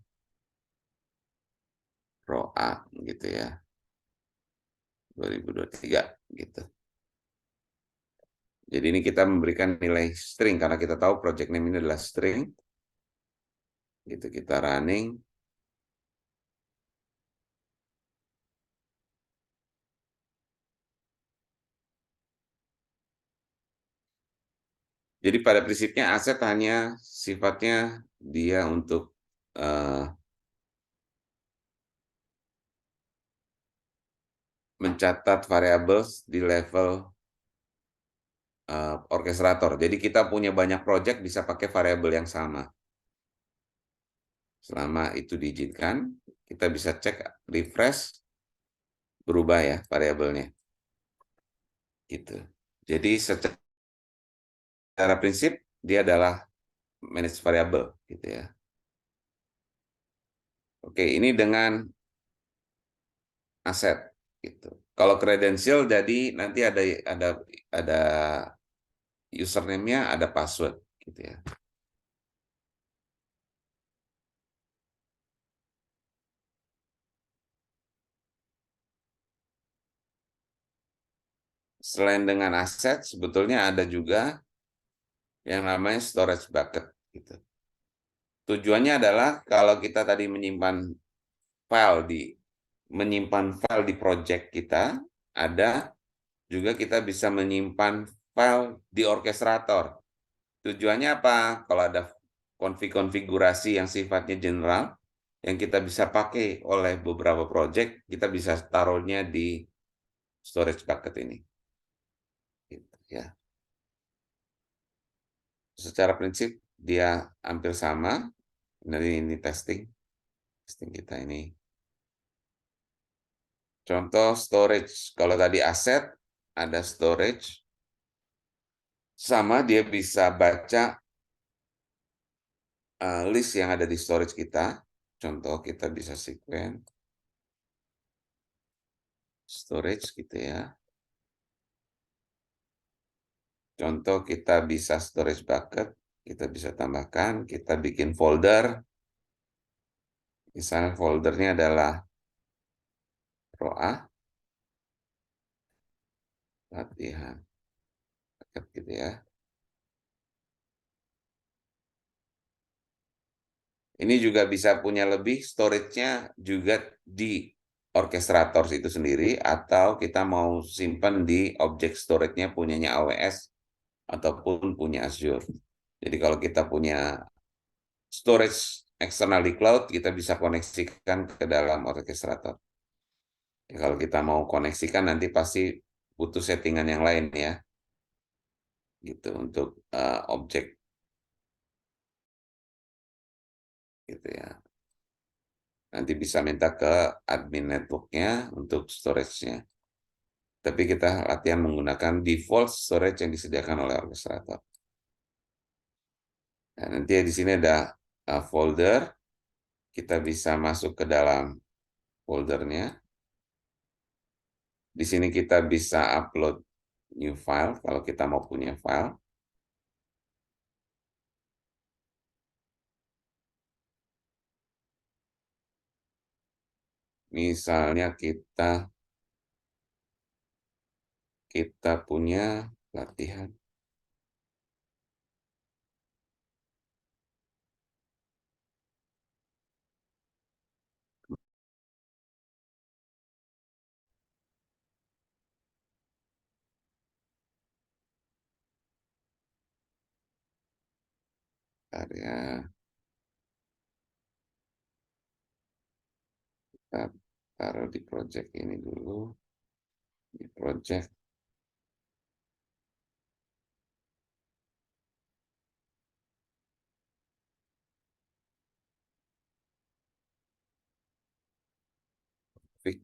Pro A gitu ya, 2023 gitu. Jadi ini kita memberikan nilai string karena kita tahu project name ini adalah string. Gitu kita running. Jadi pada prinsipnya aset hanya sifatnya dia untuk mencatat variabel di level orkestrator. Jadi kita punya banyak project bisa pakai variabel yang sama. Selama itu diizinkan, kita bisa cek refresh, berubah ya variabelnya. Gitu. Jadi secara prinsip dia adalah manage variable gitu ya. Oke, ini dengan aset gitu. Kalau kredensial jadi nanti ada username-nya, ada password gitu ya. Selain dengan aset, sebetulnya ada juga yang namanya storage bucket gitu. Tujuannya adalah kalau kita tadi menyimpan file di project kita, ada juga kita bisa menyimpan file di orkestrator. Tujuannya apa? Kalau ada konfigurasi yang sifatnya general, yang kita bisa pakai oleh beberapa project, kita bisa taruhnya di storage bucket ini. Gitu, ya. Secara prinsip dia hampir sama. Ini testing kita ini. Contoh storage, kalau tadi aset ada storage, sama dia bisa baca list yang ada di storage kita. Contoh kita bisa sequence storage gitu ya. Contoh kita bisa storage bucket, kita bisa tambahkan, kita bikin folder. Misalnya foldernya adalah Pro A, latihan, bucket gitu ya. Ini juga bisa punya lebih storage-nya juga di orchestrator itu sendiri, atau kita mau simpan di object storage-nya punyanya AWS ataupun punya Azure. Jadi kalau kita punya storage eksternal di cloud, kita bisa koneksikan ke dalam orchestrator. Ya, kalau kita mau koneksikan nanti pasti butuh settingan yang lain ya, gitu untuk objek gitu ya. Nanti bisa minta ke admin networknya untuk storage-nya. Tapi kita latihan menggunakan default storage yang disediakan oleh orchestrator. Nah, nanti di sini ada folder, kita bisa masuk ke dalam foldernya. Di sini kita bisa upload new file kalau kita mau punya file. Misalnya kita punya latihan karya, kita taruh di project ini dulu, di project config.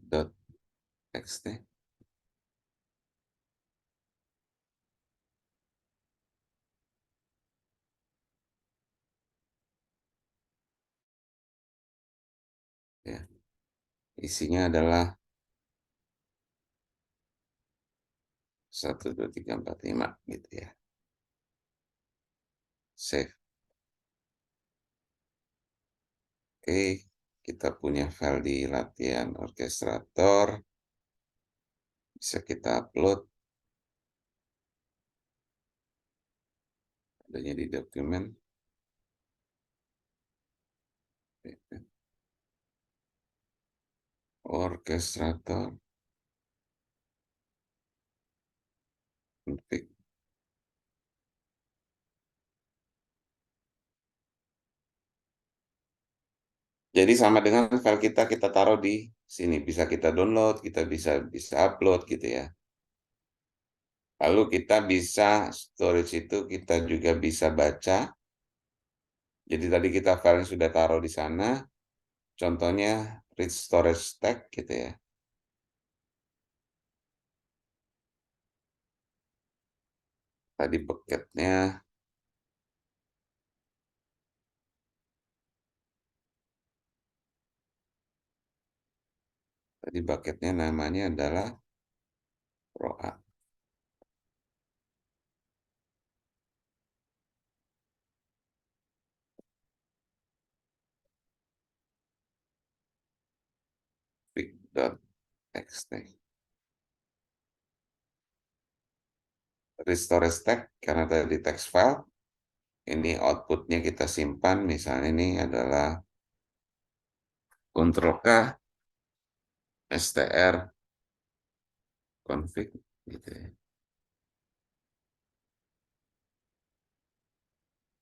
txt. Ya, isinya adalah 1, 2, 3, 4, 5 gitu ya. Save. Oke, kita punya file di latihan orkestrator. Bisa kita upload. Adanya di dokumen. Orkestrator. Config. Jadi sama dengan file kita taruh di sini. Bisa kita download, kita bisa upload gitu ya. Lalu kita bisa storage itu kita juga bisa baca. Jadi tadi kita file sudah taruh di sana. Contohnya read storage tag gitu ya. Tadi bucketnya namanya adalah ProA. Config.txt. Read storage tag karena tadi text file. Ini outputnya kita simpan. Misalnya ini adalah Ctrl K str config gitu ya.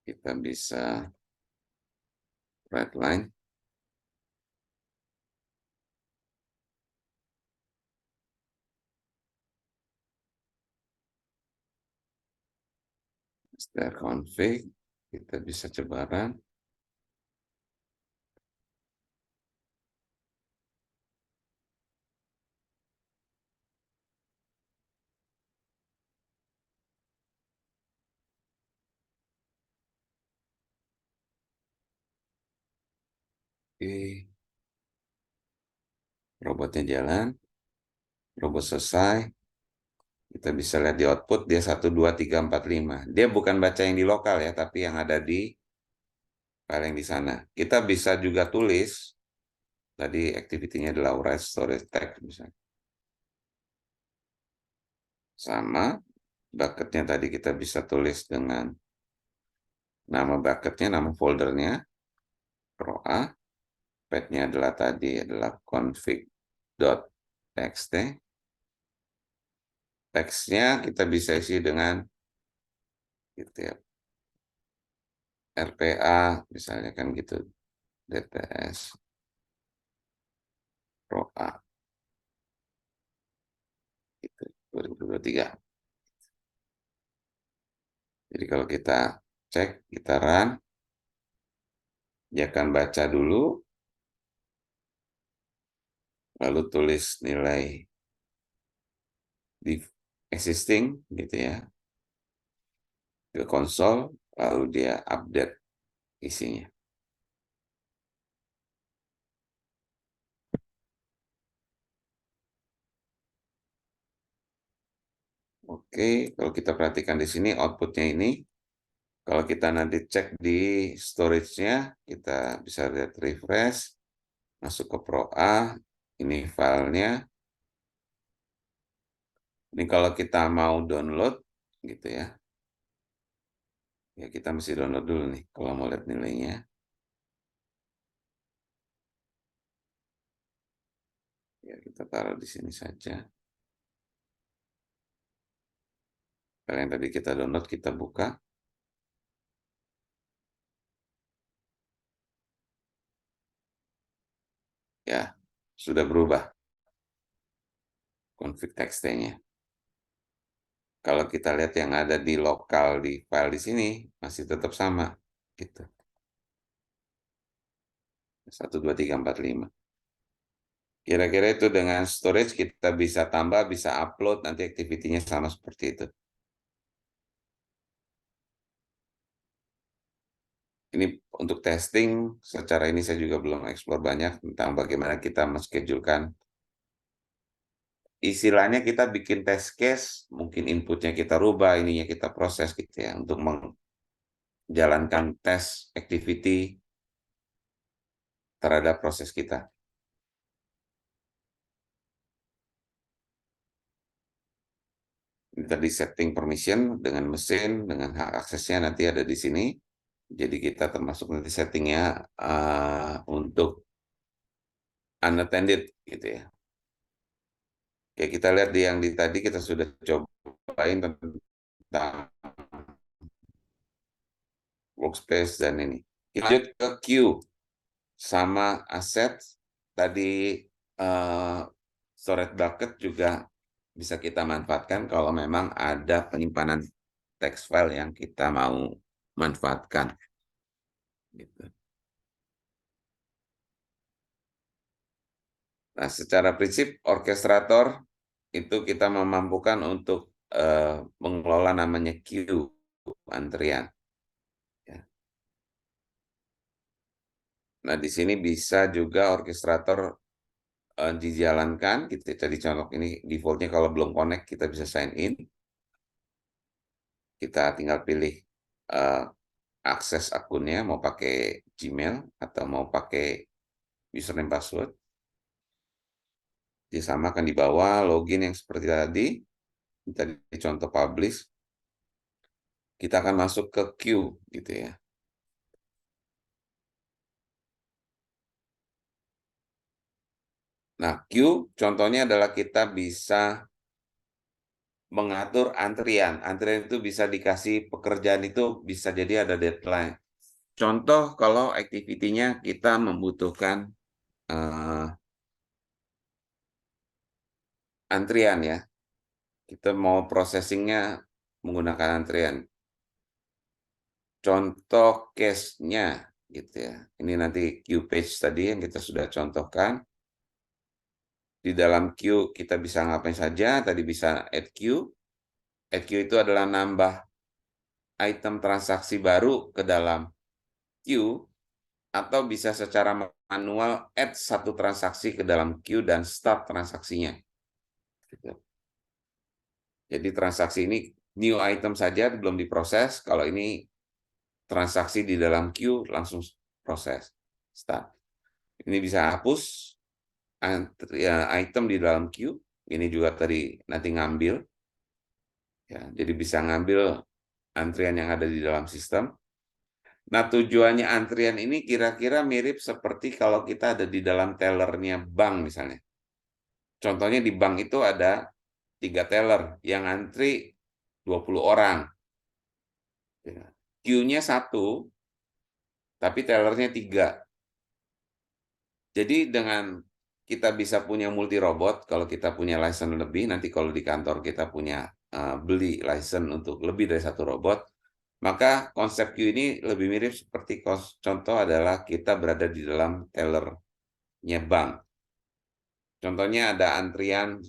Kita bisa write line str config, kita bisa coba run. Oke, robotnya jalan, robot selesai. Kita bisa lihat di output dia 1, 2, 3, 4, 5. Dia bukan baca yang di lokal ya, tapi yang ada di file yang di sana. Kita bisa juga tulis, tadi activity-nya adalah write storage tag misalnya. Sama, bucketnya tadi kita bisa tulis dengan nama bucketnya, nama foldernya, ProA. Path-nya adalah tadi adalah config.txt. Teksnya kita bisa isi dengan gitu ya, RPA misalnya kan gitu, DTS ProA gitu, 2023. Jadi kalau kita cek, kita run, dia akan baca dulu, lalu tulis nilai di existing gitu ya, ke konsol, lalu dia update isinya. Oke, kalau kita perhatikan di sini outputnya ini, kalau kita nanti cek di storage-nya, kita bisa lihat refresh, masuk ke ProA, ini filenya. Ini kalau kita mau download, gitu ya. Ya kita mesti download dulu nih, kalau mau lihat nilainya. Ya kita taruh di sini saja. File yang tadi kita download, kita buka. Ya, sudah berubah config txt-nya. Kalau kita lihat yang ada di lokal di file di sini, masih tetap sama. Gitu. 1, 2, 3, 4, 5. Kira-kira itu dengan storage kita bisa tambah, bisa upload, nanti activity-nya sama seperti itu. Ini untuk testing, secara ini saya juga belum explore banyak tentang bagaimana kita menschedulekan. Istilahnya kita bikin test case, mungkin inputnya kita rubah, ininya kita proses gitu ya, untuk menjalankan test activity terhadap proses kita. Ini tadi setting permission dengan mesin, dengan hak aksesnya nanti ada di sini. Jadi kita termasuk nanti settingnya untuk unattended gitu ya. Ya kita lihat di yang di tadi kita sudah cobain tentang workspace dan ini. Kita lanjut ke queue sama aset. Tadi storage bucket juga bisa kita manfaatkan kalau memang ada penyimpanan text file yang kita mau manfaatkan. Gitu. Nah, secara prinsip orkestrator itu kita memampukan untuk mengelola namanya queue antrian. Ya. Nah, di sini bisa juga orkestrator dijalankan. Kita jadi contoh ini defaultnya kalau belum connect kita bisa sign in. Kita tinggal pilih akses akunnya mau pakai Gmail atau mau pakai username password. Disamakan di bawah login yang seperti tadi. Tadi contoh publish. Kita akan masuk ke queue gitu ya. Nah, queue contohnya adalah kita bisa mengatur antrian. Antrian itu bisa dikasih pekerjaan itu bisa jadi ada deadline. Contoh kalau activity-nya kita membutuhkan antrian ya. Kita mau processing-nya menggunakan antrian. Contoh case-nya gitu ya. Ini nanti queue page tadi yang kita sudah contohkan. Di dalam queue kita bisa ngapain saja. Tadi bisa add queue. Add queue itu adalah nambah item transaksi baru ke dalam queue atau bisa secara manual add satu transaksi ke dalam queue dan start transaksinya. Gitu. Jadi transaksi ini new item saja belum diproses. Kalau ini transaksi di dalam queue langsung proses start. Ini bisa hapus item di dalam queue. Ini juga tadi nanti ngambil. Ya, jadi bisa ngambil antrian yang ada di dalam sistem. Nah, tujuannya antrian ini kira-kira mirip seperti kalau kita ada di dalam tellernya bank misalnya. Contohnya di bank itu ada 3 teller yang antri 20 orang. Queue-nya 1, tapi tellernya 3. Jadi dengan kita bisa punya multi robot, kalau kita punya license lebih, nanti kalau di kantor kita punya beli license untuk lebih dari satu robot, maka konsep queue ini lebih mirip seperti contoh adalah kita berada di dalam tellernya bank. Contohnya ada antrian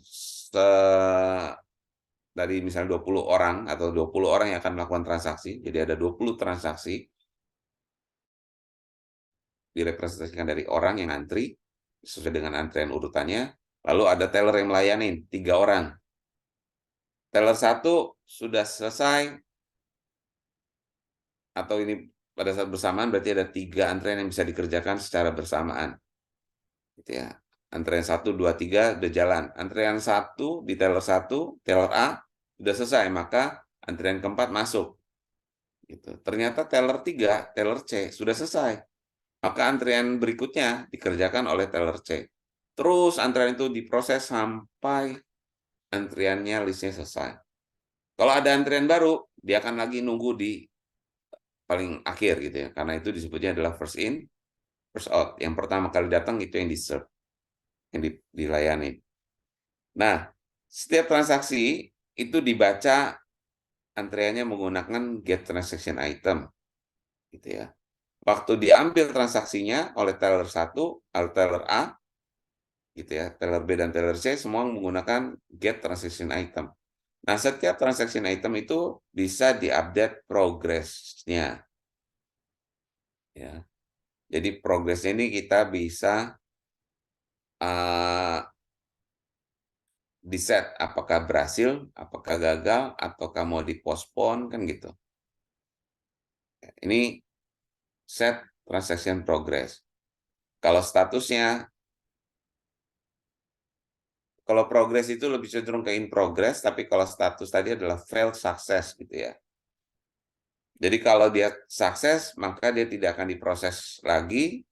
dari misalnya 20 orang atau 20 orang yang akan melakukan transaksi. Jadi ada 20 transaksi direpresentasikan dari orang yang antri sesuai dengan antrian urutannya. Lalu ada teller yang melayani 3 orang. Teller 1 sudah selesai atau ini pada saat bersamaan berarti ada 3 antrian yang bisa dikerjakan secara bersamaan. Gitu ya. Antrian 1, 2, 3 udah jalan. Antrian 1 di teller 1, teller A sudah selesai, maka antrian keempat masuk. Gitu. Ternyata teller 3, teller C sudah selesai. Maka antrian berikutnya dikerjakan oleh teller C. Terus antrian itu diproses sampai antriannya listnya selesai. Kalau ada antrian baru, dia akan lagi nunggu di paling akhir gitu ya. Karena itu disebutnya adalah first in, first out. Yang pertama kali datang itu yang di-serve, yang dilayani. Nah, setiap transaksi itu dibaca antriannya menggunakan get transaction item. Gitu ya. Waktu diambil transaksinya oleh teller 1, oleh teller A, gitu ya. Teller B dan teller C semua menggunakan get transaction item. Nah, setiap transaction item itu bisa diupdate progress-nya, ya. Jadi progress-nya ini kita bisa uh, di set apakah berhasil, apakah gagal, ataukah mau dipospon, kan gitu. Ini set transaction progress. Kalau statusnya, kalau progress itu lebih cenderung ke in progress, tapi kalau status tadi adalah failed success gitu ya. Jadi kalau dia sukses, maka dia tidak akan diproses lagi,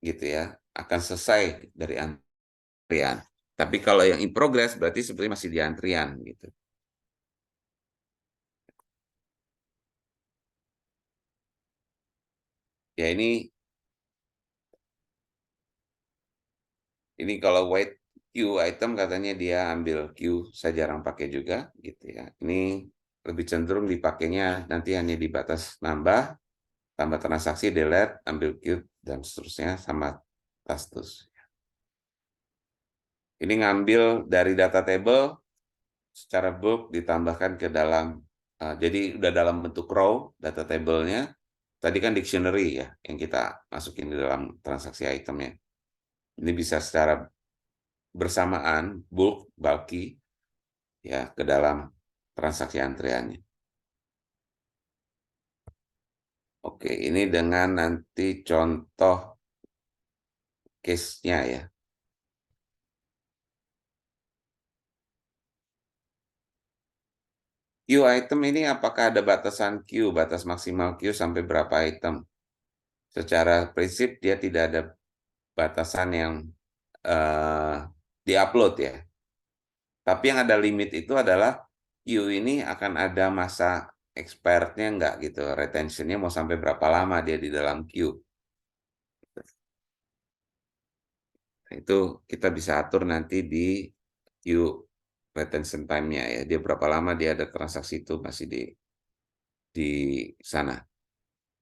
gitu ya, akan selesai dari antrian. Tapi kalau yang in progress berarti sebenarnya masih di antrian gitu. Ya ini kalau wait queue item katanya dia ambil queue, saya jarang pakai juga gitu ya. Ini lebih cenderung dipakainya nanti hanya di batas nambah, tambah transaksi, delete, ambil queue dan seterusnya sama status. Ini ngambil dari data table secara bulk ditambahkan ke dalam, jadi udah dalam bentuk row data table-nya. Tadi kan dictionary ya yang kita masukin di dalam transaksi itemnya. Ini bisa secara bersamaan bulky ya ke dalam transaksi antriannya. Oke, ini dengan nanti contoh case-nya ya. Queue item ini apakah ada batasan queue, batas maksimal queue sampai berapa item? Secara prinsip dia tidak ada batasan yang uh, diupload ya. Tapi yang ada limit itu adalah queue ini akan ada masa expirednya enggak gitu, retentionnya mau sampai berapa lama dia di dalam queue. Itu kita bisa atur nanti di queue retention time-nya ya. Dia berapa lama dia ada transaksi itu masih di sana.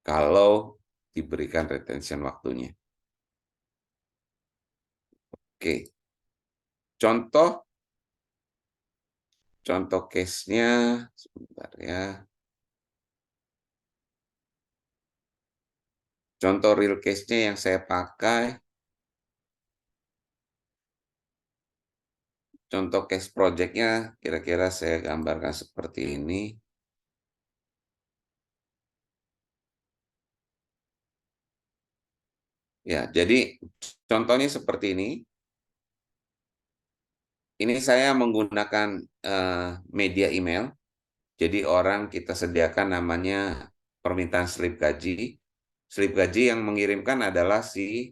Kalau diberikan retention waktunya. Oke. Contoh case-nya sebentar ya. Contoh real case-nya yang saya pakai, contoh case project-nya kira-kira saya gambarkan seperti ini. Ya, jadi contohnya seperti ini. Ini saya menggunakan media email. Jadi orang kita sediakan namanya permintaan slip gaji. Slip gaji yang mengirimkan adalah si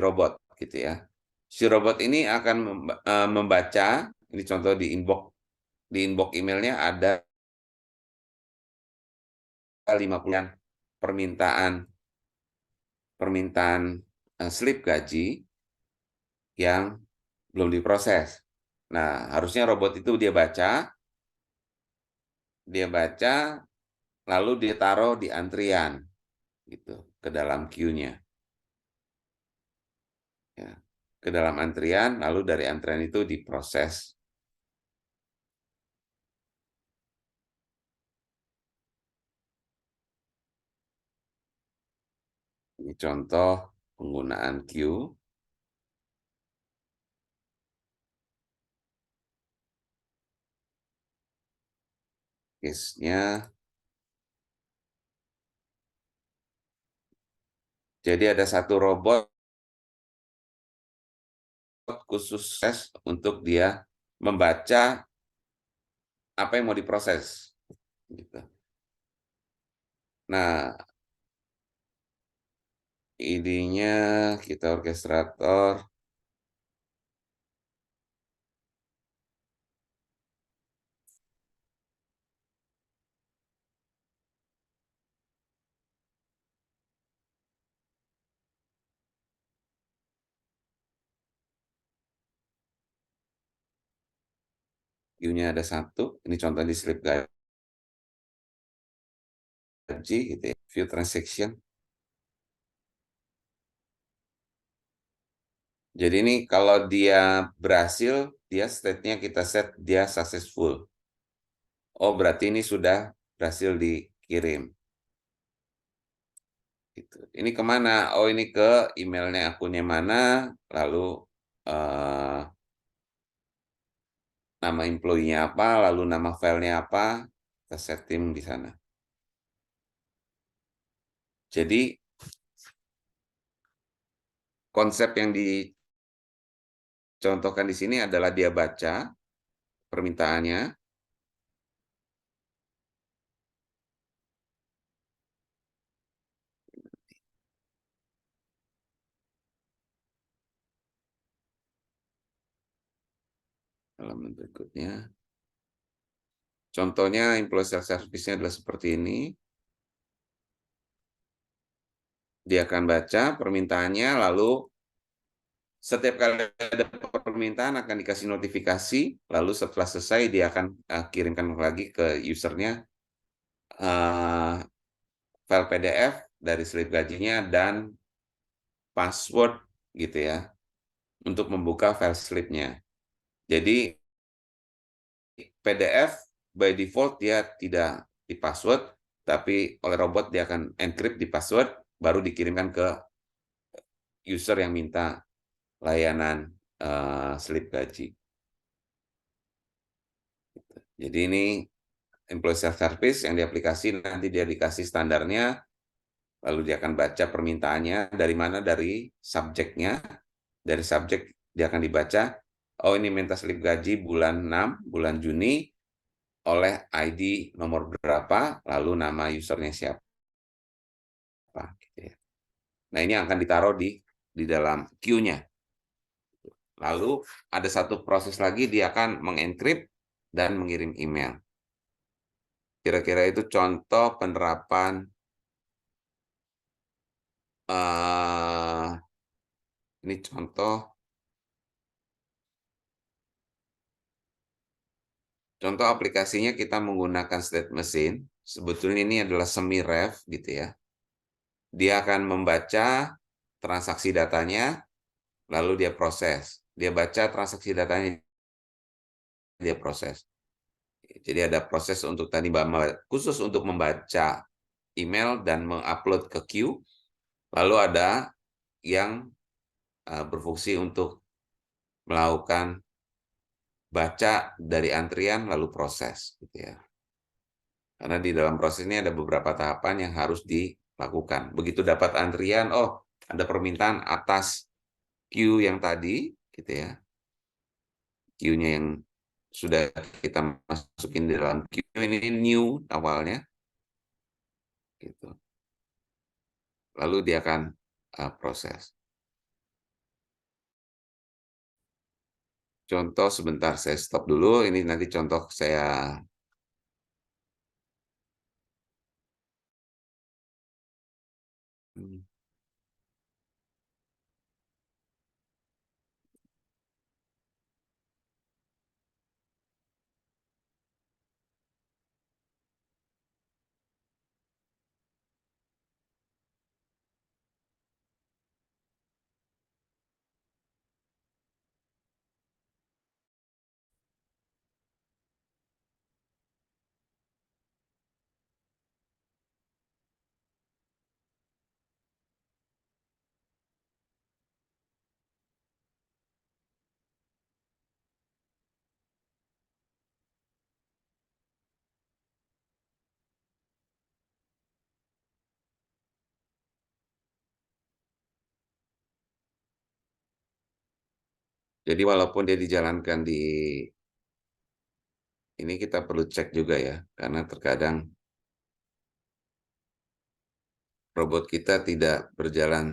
robot gitu ya. Si robot ini akan membaca, ini contoh di inbox emailnya ada 50 permintaan permintaan slip gaji yang belum diproses. Nah, harusnya robot itu dia baca lalu dia taruh di antrian gitu ke dalam queue-nya. Ya, ke dalam antrian, lalu dari antrian itu diproses. Ini contoh penggunaan queue. Case-nya, jadi ada satu robot khusus untuk dia membaca apa yang mau diproses. Gitu. Nah, idenya kita orkestrator. Queue-nya ada satu. Ini contoh di slip gaji gitu ya. View transaction. Jadi ini kalau dia berhasil, dia state-nya kita set dia successful. Oh, berarti ini sudah berhasil dikirim. Gitu. Ini kemana? Oh, ini ke emailnya akunnya mana, lalu eh, nama employee-nya apa, lalu nama filenya apa, kita setting di sana. Jadi konsep yang dicontohkan di sini adalah dia baca permintaannya, halaman berikutnya. Contohnya employee self service-nya adalah seperti ini. Dia akan baca permintaannya, lalu setiap kali ada permintaan akan dikasih notifikasi, lalu setelah selesai dia akan kirimkan lagi ke usernya file PDF dari slip gajinya dan password gitu ya untuk membuka file slipnya. Jadi PDF by default dia tidak di password, tapi oleh robot dia akan encrypt di password, baru dikirimkan ke user yang minta layanan slip gaji. Jadi ini employee self service yang diaplikasi, nanti dia dikasih standarnya, lalu dia akan baca permintaannya dari mana, dari subjeknya, dari subjek dia akan dibaca, oh ini minta slip gaji bulan 6, bulan Juni, oleh ID nomor berapa, lalu nama usernya siapa. Gitu ya. Nah ini akan ditaruh di dalam queue-nya. Lalu ada satu proses lagi, dia akan mengencrypt dan mengirim email. Kira-kira itu contoh penerapan ini contoh aplikasinya kita menggunakan state machine. Sebetulnya ini adalah semi ref gitu ya. Dia akan membaca transaksi datanya, lalu dia proses. Dia baca transaksi datanya, dia proses. Jadi ada proses untuk tadi khusus untuk membaca email dan mengupload ke queue. Lalu ada yang berfungsi untuk melakukan baca dari antrian lalu proses gitu ya. Karena di dalam proses ini ada beberapa tahapan yang harus dilakukan. Begitu dapat antrian, oh ada permintaan atas queue yang tadi gitu ya. Queue-nya yang sudah kita masukin di dalam queue ini new awalnya gitu. Lalu dia akan proses. Contoh sebentar saya stop dulu, ini nanti contoh saya. Jadi walaupun dia dijalankan di ini, kita perlu cek juga ya, karena terkadang robot kita tidak berjalan.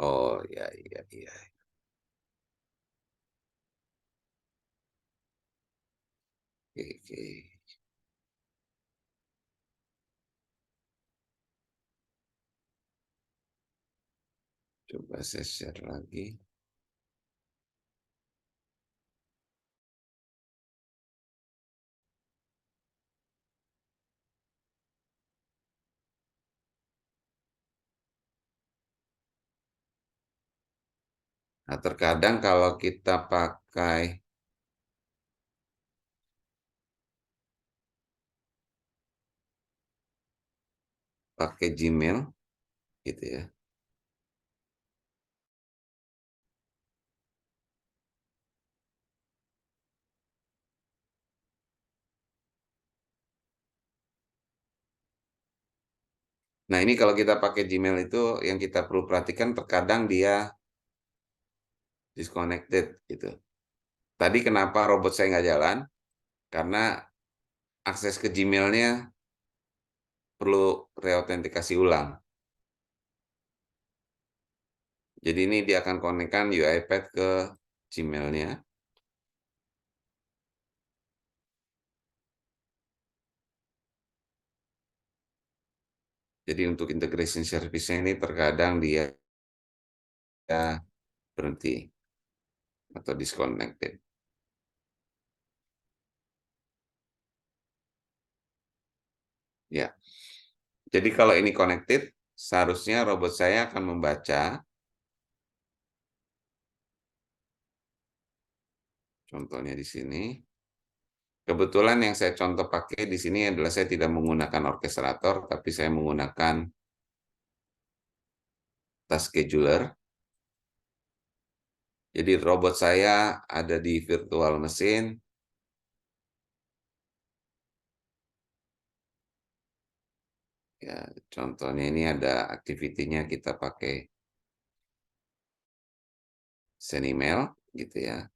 Oh ya, iya, iya. Oke. Coba saya share lagi. Nah, terkadang kalau kita pakai Gmail gitu ya. Nah, ini kalau kita pakai Gmail itu yang kita perlu perhatikan terkadang dia disconnected gitu. Tadi kenapa robot saya nggak jalan? Karena akses ke Gmail-nya perlu reautentikasi ulang. Jadi ini dia akan konekkan UiPath ke Gmail-nya. Jadi untuk integration service-nya ini terkadang dia berhenti atau disconnected. Ya. Jadi kalau ini connected, seharusnya robot saya akan membaca. Contohnya di sini. Kebetulan yang saya contoh pakai di sini adalah saya tidak menggunakan orkestrator, tapi saya menggunakan task scheduler. Jadi robot saya ada di virtual mesin. Ya, contohnya ini ada activity-nya kita pakai send email gitu ya.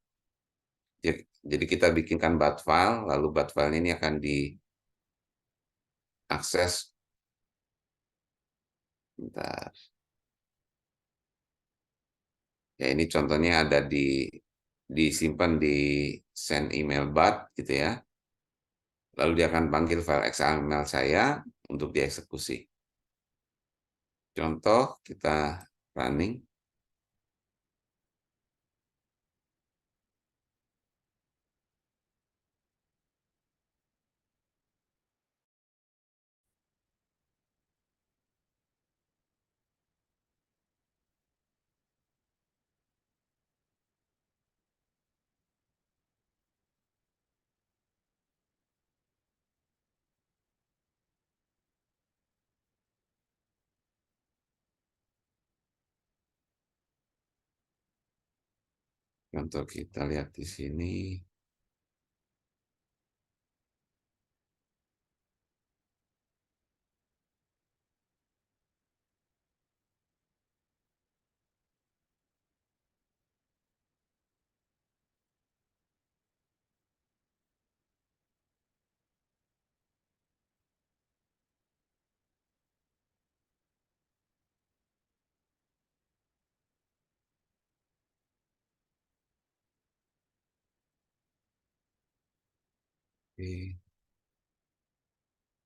Jadi kita bikinkan bat file, lalu bat file ini akan diakses. Bentar. Ya ini contohnya ada disimpan di send email bat gitu ya. Lalu dia akan panggil file XML saya untuk dieksekusi. Contoh kita running. Contoh kita lihat di sini. Oke.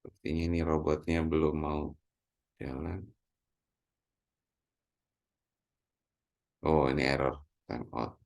Sepertinya ini robotnya belum mau jalan. Oh, ini error. Timeout.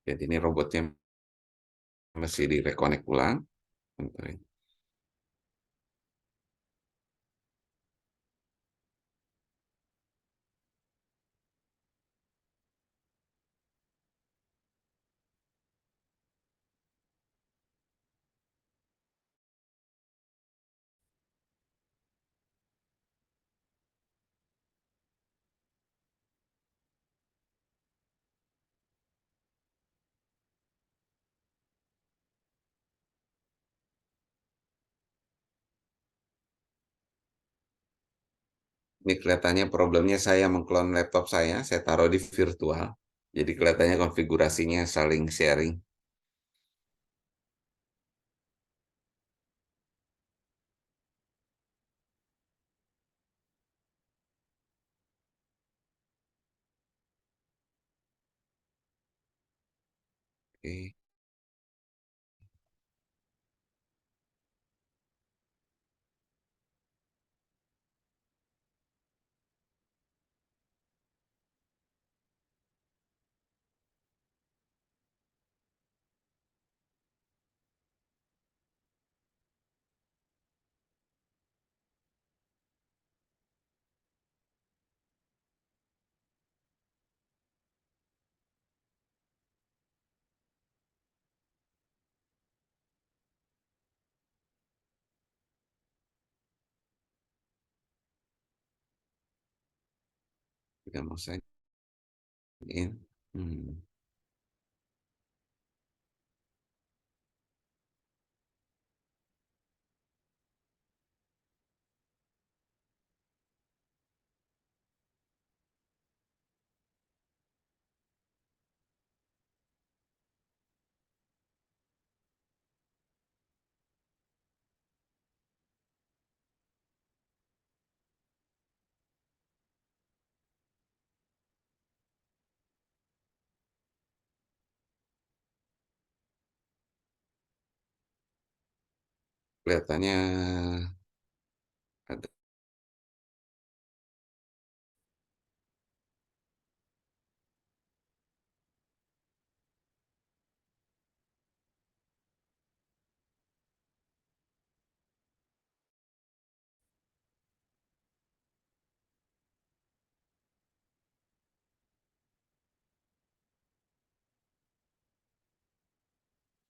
Jadi ini robotnya masih direconnect ulang. Bentar. Ini kelihatannya problemnya saya mengklon laptop saya taruh di virtual. Jadi kelihatannya konfigurasinya saling sharing. Oke. Tidak mau sign in. Hmm. Kelihatannya ada.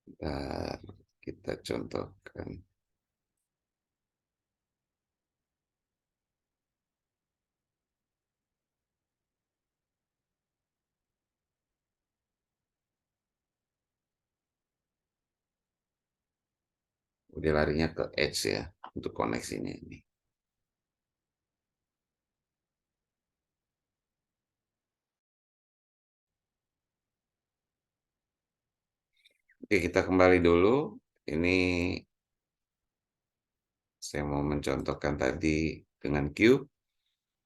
Bentar, kita contohkan. Dia larinya ke Edge ya untuk koneksinya ini. Oke, kita kembali dulu. Ini saya mau mencontohkan tadi dengan Cube.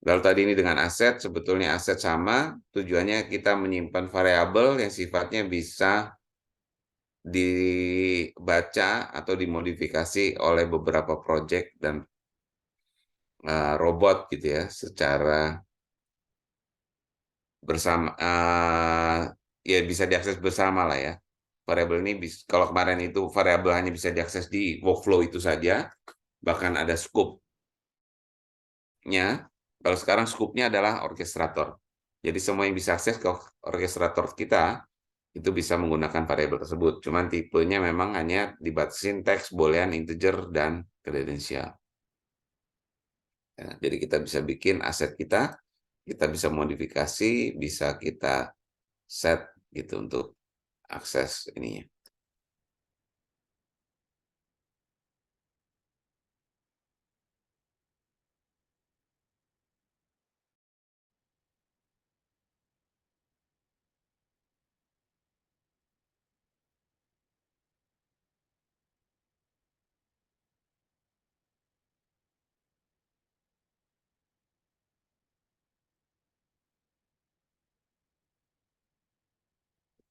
Lalu tadi ini dengan aset, sebetulnya aset sama. Tujuannya kita menyimpan variabel yang sifatnya bisa dibaca atau dimodifikasi oleh beberapa project dan robot gitu ya, secara bersama, ya bisa diakses bersama lah ya. Variabel ini kalau kemarin itu variabel hanya bisa diakses di workflow itu saja, bahkan ada scope-nya. Kalau sekarang scope-nya adalah orkestrator. Jadi semua yang bisa akses ke orkestrator kita itu bisa menggunakan variabel tersebut. Cuman tipenya memang hanya dibatasin teks, boolean, integer, dan kredensial. Ya, jadi kita bisa bikin aset kita bisa modifikasi, bisa kita set gitu untuk akses ininya.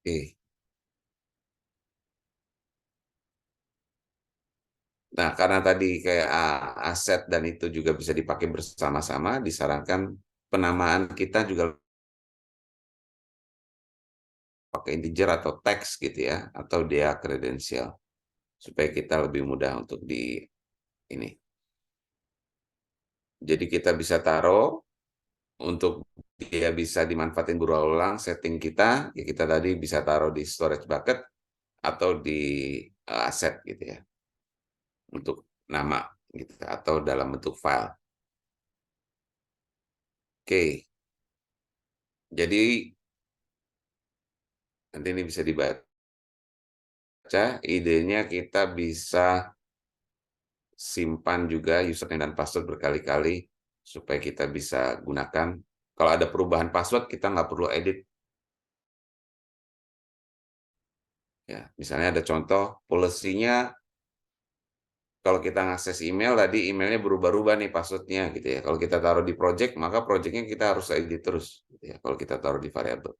Oke. Nah, karena tadi kayak aset dan itu juga bisa dipakai bersama-sama, disarankan penamaan kita juga pakai integer atau teks gitu ya, atau dia kredensial supaya kita lebih mudah untuk di ini. Jadi kita bisa taruh untuk dia bisa dimanfaatin berulang-ulang setting kita, ya kita tadi bisa taruh di storage bucket atau di aset gitu ya, untuk nama gitu atau dalam bentuk file. Oke, jadi nanti ini bisa dibaca. Idenya kita bisa simpan juga username dan password berkali-kali supaya kita bisa gunakan. Kalau ada perubahan password, kita nggak perlu edit. Ya, misalnya ada contoh policy-nya, kalau kita ngakses email tadi emailnya berubah-ubah nih passwordnya gitu ya. Kalau kita taruh di project, maka projectnya kita harus edit terus gitu ya. Kalau kita taruh di variabel.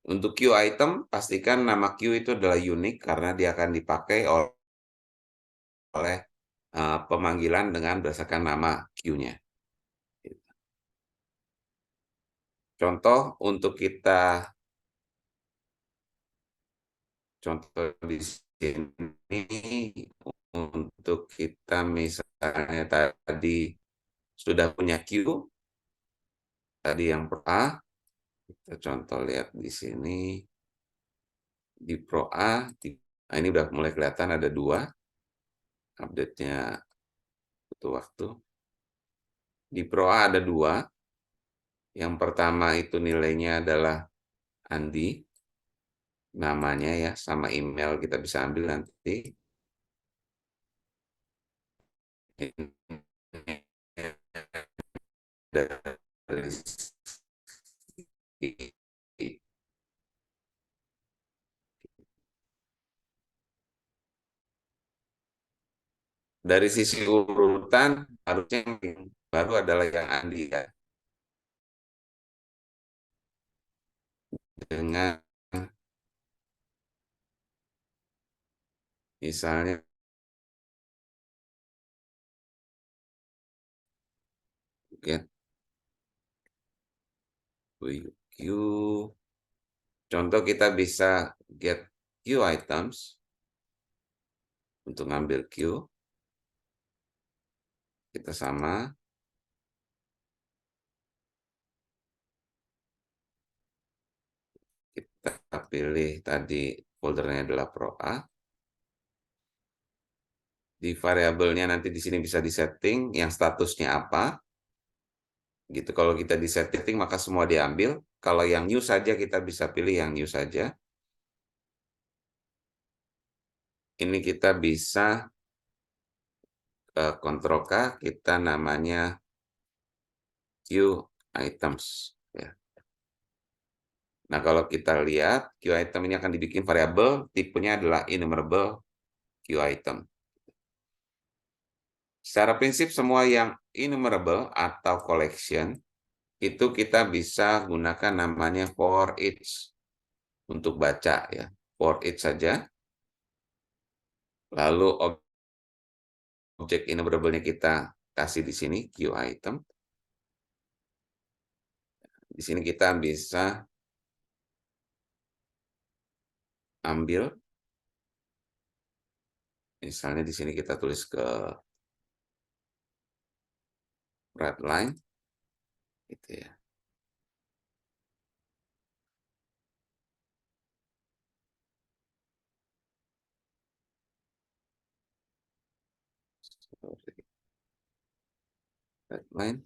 Untuk queue item, pastikan nama queue itu adalah unik karena dia akan dipakai oleh pemanggilan dengan berdasarkan nama queue-nya. Contoh untuk kita, contoh di sini untuk kita misalnya tadi sudah punya queue, tadi yang A, kita contoh lihat di sini di Pro A, nah ini udah mulai kelihatan ada 2, update-nya butuh waktu. Di Pro A ada 2, yang pertama itu nilainya adalah Andi, namanya ya, sama email kita bisa ambil nanti. Dari sisi urutan harusnya yang baru adalah yang Andi ya, dengan misalnya get queue, contoh kita bisa get queue items untuk ngambil queue, kita sama, kita pilih tadi foldernya adalah Pro A. Di variabelnya nanti di sini bisa disetting yang statusnya apa. Gitu, kalau kita disetting maka semua diambil. Kalau yang new saja kita bisa pilih yang new saja. Ini kita bisa Ctrl K, kita namanya queue items ya. Nah, kalau kita lihat queue item ini akan dibikin variabel, tipenya adalah enumerable queue item. Secara prinsip semua yang enumerable atau collection itu kita bisa gunakan namanya for each untuk baca ya. For each saja. Lalu objek enumerable-nya kita kasih di sini queue item. Di sini kita bisa ambil, misalnya di sini kita tulis ke red line, gitu ya. Red line.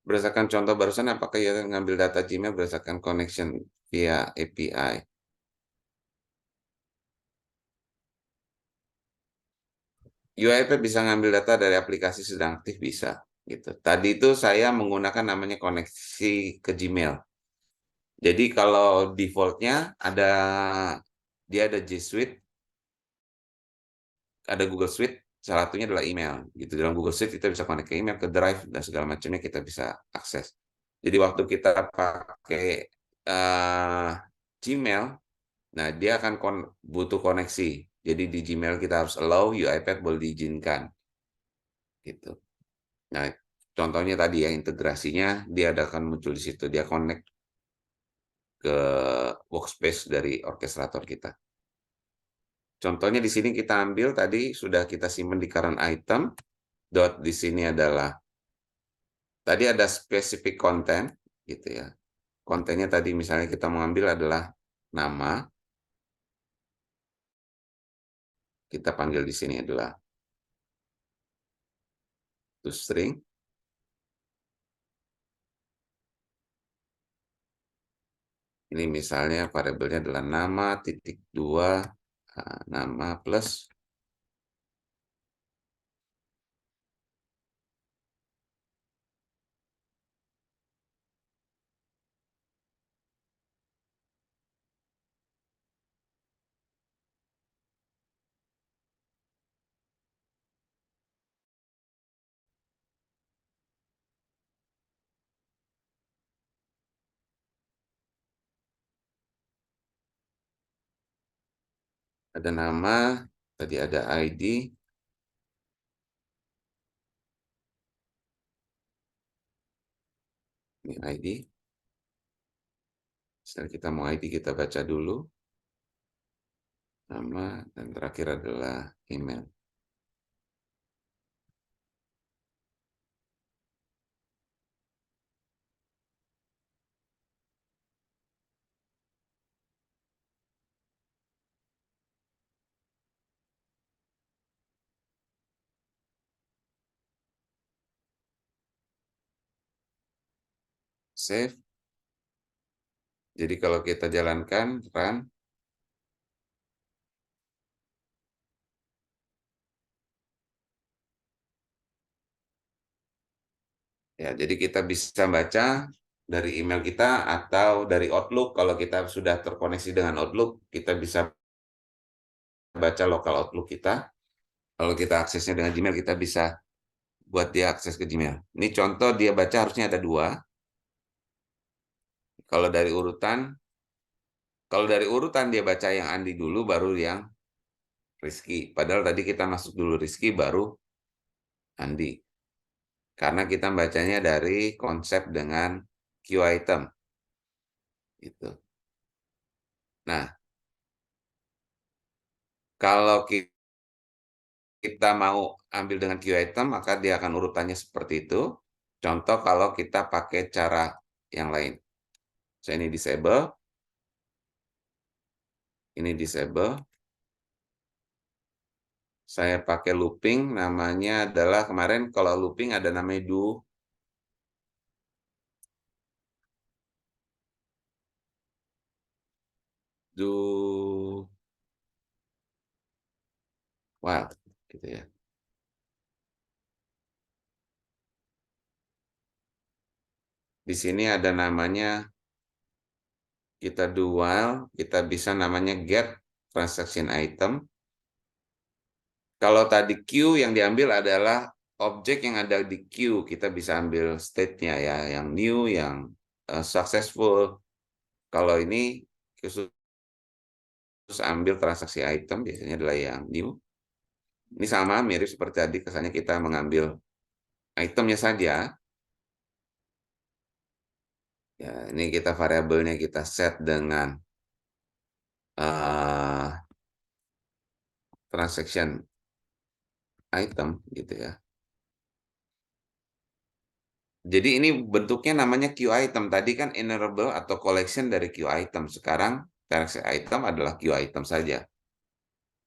Berdasarkan contoh barusan, apakah ya ngambil data Gmail berdasarkan connection via API? UIP bisa ngambil data dari aplikasi sedang aktif, bisa. Gitu. Tadi itu saya menggunakan namanya koneksi ke Gmail. Jadi kalau defaultnya ada, dia ada G Suite, ada Google Suite, salah satunya adalah email. Gitu. Dalam Google Suite kita bisa connect ke email, ke Drive, dan segala macamnya kita bisa akses. Jadi waktu kita pakai Gmail, nah dia akan butuh koneksi. Jadi di Gmail kita harus allow UiPath boleh diizinkan. Gitu. Nah, contohnya tadi ya integrasinya dia akan muncul di situ. Dia connect ke workspace dari orkestrator kita. Contohnya di sini kita ambil tadi sudah kita simpan di current item. Dot di sini adalah tadi ada specific content gitu ya. Kontennya tadi misalnya kita mengambil adalah nama. Kita panggil di sini adalah toString. Ini misalnya variabelnya adalah nama titik 2 nama plus ada nama, tadi ada ID, ini ID. Setelah kita mau ID, kita baca dulu nama, dan terakhir adalah email. Save. Jadi kalau kita jalankan, run, ya, jadi kita bisa baca dari email kita atau dari Outlook. Kalau kita sudah terkoneksi dengan Outlook, kita bisa baca lokal Outlook kita. Kalau kita aksesnya dengan Gmail, kita bisa buat dia akses ke Gmail. Ini contoh dia baca harusnya ada 2. Kalau dari urutan dia baca yang Andi dulu, baru yang Rizky. Padahal tadi kita masuk dulu Rizky, baru Andi. Karena kita bacanya dari konsep dengan queue item. Gitu. Nah, kalau kita mau ambil dengan queue item, maka dia akan urutannya seperti itu. Contoh kalau kita pakai cara yang lain. So, ini disable. Ini disable. Saya pakai looping, namanya adalah kemarin kalau looping ada namanya do while gitu ya. Di sini ada namanya, kita do while, kita bisa namanya get transaction item. Kalau tadi queue yang diambil adalah objek yang ada di queue, kita bisa ambil state-nya ya, yang new, yang successful. Kalau ini khusus ambil transaksi item, biasanya adalah yang new. Ini sama, mirip seperti tadi, kesannya kita mengambil itemnya saja. Ya, ini kita variabelnya kita set dengan transaction item gitu ya. Jadi ini bentuknya namanya queue item. Tadi kan enumerable atau collection dari queue item. Sekarang transaction item adalah queue item saja.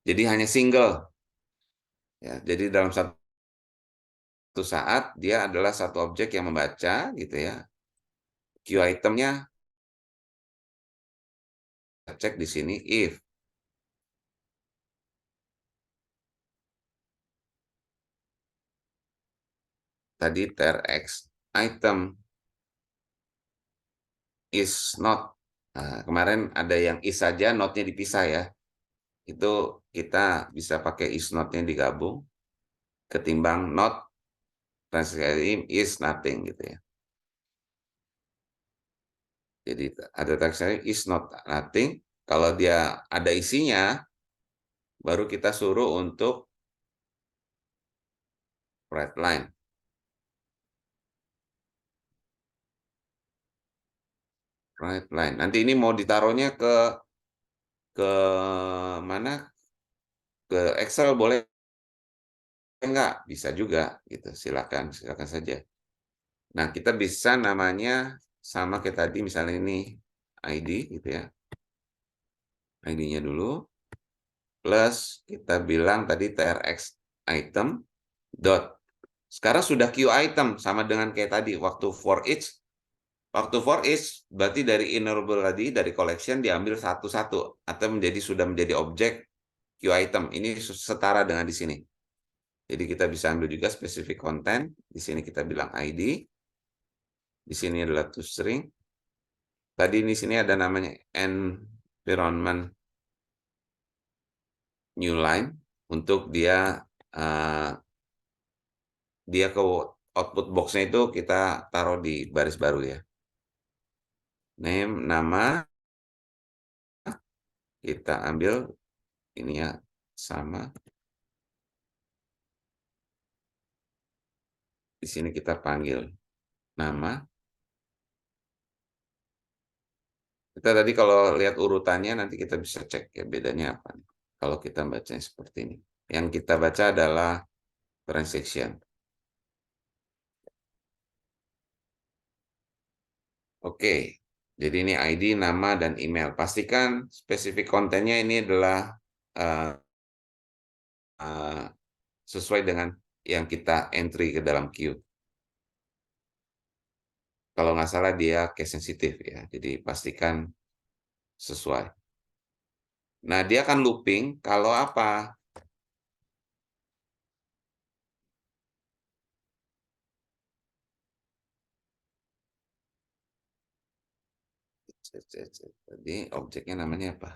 Jadi hanya single. Ya, jadi dalam satu saat dia adalah satu objek yang membaca gitu ya. Queue itemnya cek di sini if tadi TRX item is not. Nah, kemarin ada yang is saja, not-nya dipisah ya. Itu kita bisa pakai is not-nya digabung ketimbang not transaction is nothing gitu ya. Jadi ada transaction is not nothing. Kalau dia ada isinya, baru kita suruh untuk write line. Write line. Nanti ini mau ditaruhnya ke mana? Ke Excel boleh enggak? Bisa juga gitu. Silakan saja. Nah, kita bisa namanya sama kayak tadi, misalnya ini ID gitu ya. ID-nya dulu plus kita bilang tadi TRX item dot. Sekarang sudah queue item sama dengan kayak tadi waktu for each. Waktu for each berarti dari enumerable tadi, dari collection diambil satu-satu atau sudah menjadi objek queue item. Ini setara dengan di sini. Jadi kita bisa ambil juga spesifik konten. Di sini kita bilang ID. Di sini adalah toString. Tadi di sini ada namanya environment new line untuk dia ke output box-nya itu kita taruh di baris baru ya. Name, nama, kita ambil ini ya, sama. Di sini kita panggil nama. Kita tadi kalau lihat urutannya nanti kita bisa cek ya bedanya apa nih. Kalau kita bacanya seperti ini. Yang kita baca adalah transaction. Oke, jadi ini ID, nama, dan email. Pastikan spesifik kontennya ini adalah uh, uh, sesuai dengan yang kita entry ke dalam queue. Kalau nggak salah dia case sensitif ya, jadi pastikan sesuai. Nah, dia akan looping kalau apa? Jadi objeknya namanya apa?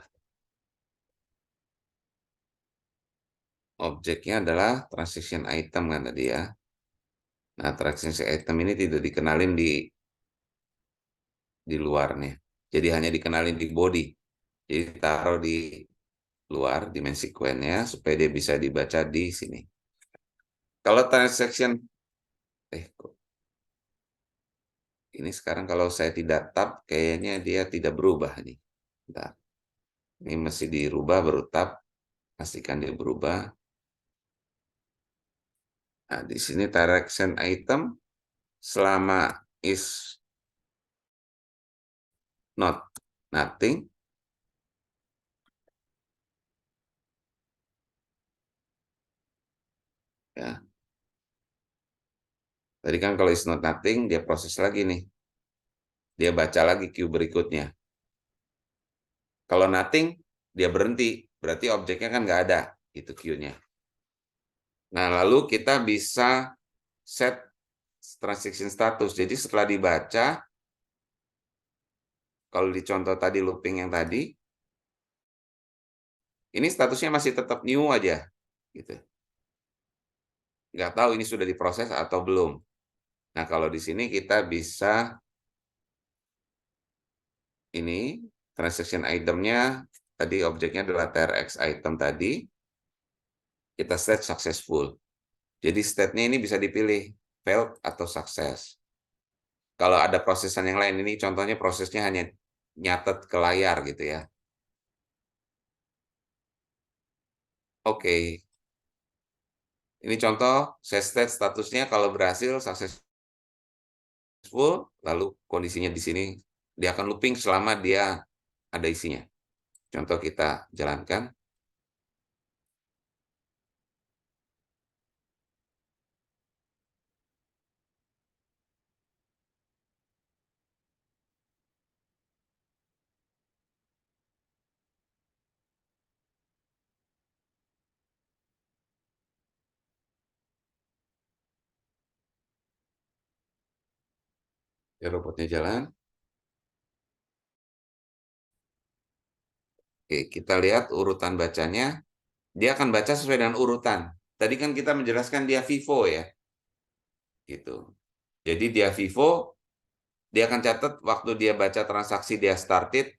Objeknya adalah transaction item kan tadi ya. Nah, transaction item ini tidak dikenalin di luarnya. Jadi hanya dikenalin di body. Jadi taruh di luar dimensi sequence-nya supaya dia bisa dibaca di sini. Kalau transaction ini sekarang kalau saya tidak tab kayaknya dia tidak berubah nih. Bentar. Ini mesti dirubah baru tab. Pastikan dia berubah. Nah, di sini direction item selama is not nothing. Ya. Tadi kan kalau is not nothing dia proses lagi nih. Dia baca lagi queue berikutnya. Kalau nothing dia berhenti. Berarti objeknya kan nggak ada itu queue-nya. Nah, lalu kita bisa set transaction status. Jadi setelah dibaca, kalau di contoh tadi looping yang tadi, ini statusnya masih tetap new aja. Gitu. Nggak tahu ini sudah diproses atau belum. Nah, kalau di sini kita bisa ini transaction itemnya tadi objeknya adalah TRX item tadi kita set successful. Jadi state-nya ini bisa dipilih failed atau success. Kalau ada prosesan yang lain ini contohnya prosesnya hanya nyatet ke layar gitu ya. Oke. Ini contoh saya state statusnya kalau berhasil successful lalu kondisinya di sini dia akan looping selama dia ada isinya. Contoh kita jalankan. Ya, robotnya jalan. Oke, kita lihat urutan bacanya. Dia akan baca sesuai dengan urutan. Tadi kan kita menjelaskan dia Vivo ya. Gitu. Jadi dia Vivo, dia akan catat waktu dia baca transaksi dia started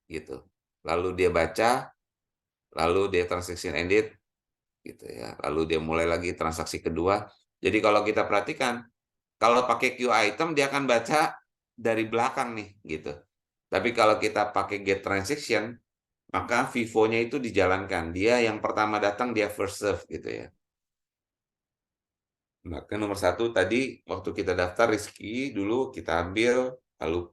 gitu. Lalu dia baca, lalu dia transaction ended gitu ya. Lalu dia mulai lagi transaksi kedua. Jadi kalau kita perhatikan, kalau pakai queue item dia akan baca dari belakang nih gitu. Tapi kalau kita pakai get transaction, maka Vivo-nya itu dijalankan. Dia yang pertama datang dia first serve gitu ya. Maka nomor satu tadi waktu kita daftar Rizky dulu kita ambil lalu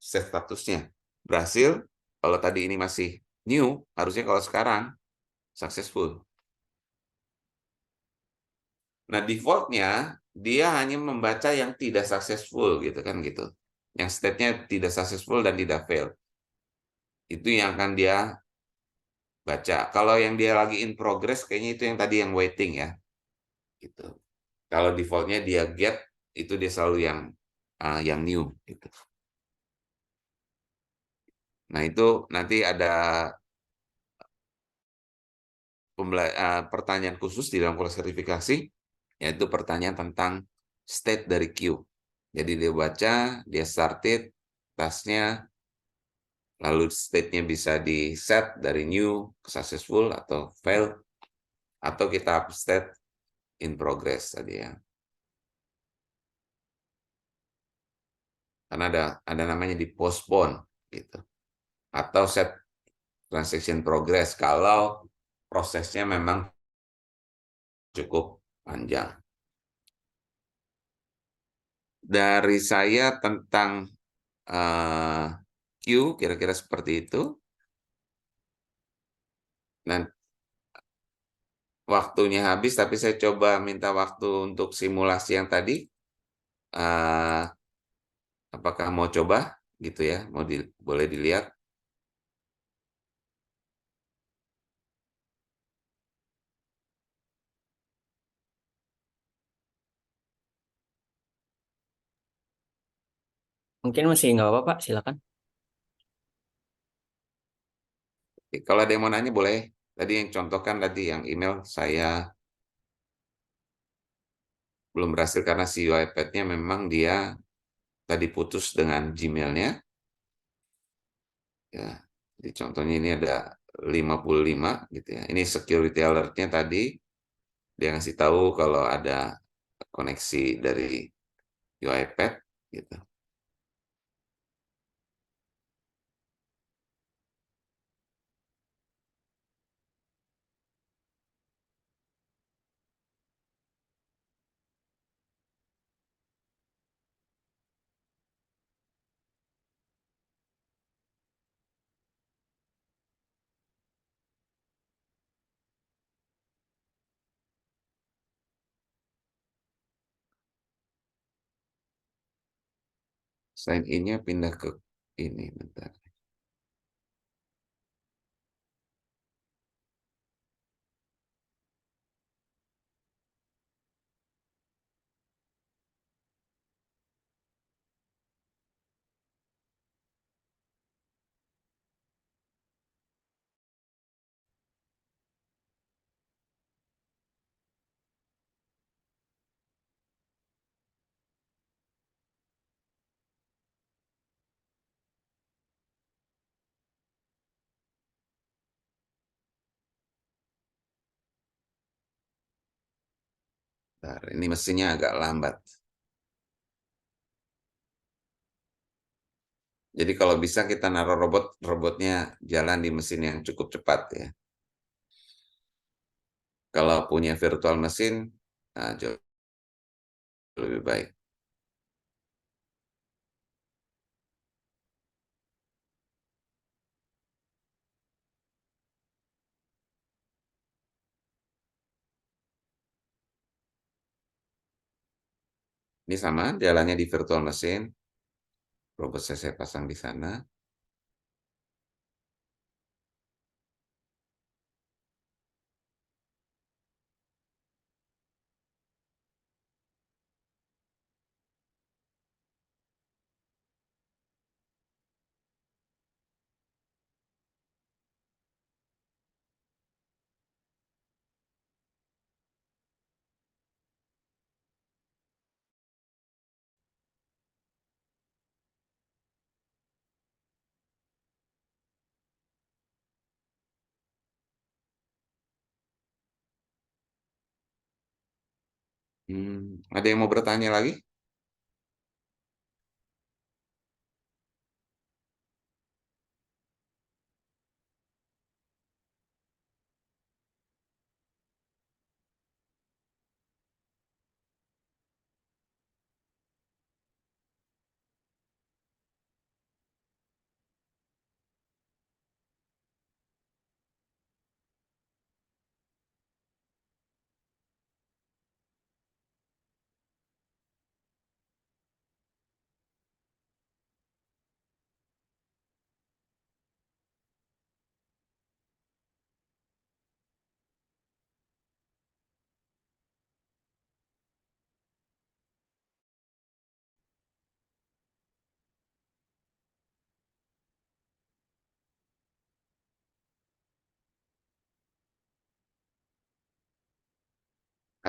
set statusnya berhasil. Kalau tadi ini masih new, harusnya kalau sekarang successful. Nah, defaultnya dia hanya membaca yang tidak successful gitu kan gitu. Yang state-nya tidak successful dan tidak fail. Itu yang akan dia baca. Kalau yang dia lagi in progress, kayaknya itu yang tadi yang waiting ya. Gitu. Kalau defaultnya dia get, itu dia selalu yang new. Gitu. Nah itu nanti ada pertanyaan khusus di dalam proses verifikasi, yaitu pertanyaan tentang state dari queue. Jadi dia baca, dia started, tasnya, lalu state-nya bisa di set dari new ke successful atau fail, atau kita state in progress tadi ya. Karena ada namanya di postpone gitu. Atau set transaction progress kalau prosesnya memang cukup panjang. Dari saya tentang uh, queue kira-kira seperti itu. Dan waktunya habis, tapi saya coba minta waktu untuk simulasi yang tadi. Uh, apakah mau coba gitu ya? Boleh dilihat. Mungkin masih nggak apa-apa, Pak. Silakan. Kalau ada yang mau nanya boleh. Tadi yang contohkan tadi yang email saya belum berhasil karena si iPad-nya memang dia tadi putus dengan Gmail-nya. Ya, jadi contohnya ini ada 55 gitu ya. Ini security alert-nya tadi dia ngasih tahu kalau ada koneksi dari iPad gitu. Sign in-nya pindah ke ini bentar. Bentar, ini mesinnya agak lambat. Jadi kalau bisa kita naruh robotnya jalan di mesin yang cukup cepat ya. Kalau punya virtual mesin, nah, jauh lebih baik. Ini sama jalannya di virtual mesin. Robot saya pasang di sana. Ada yang mau bertanya lagi?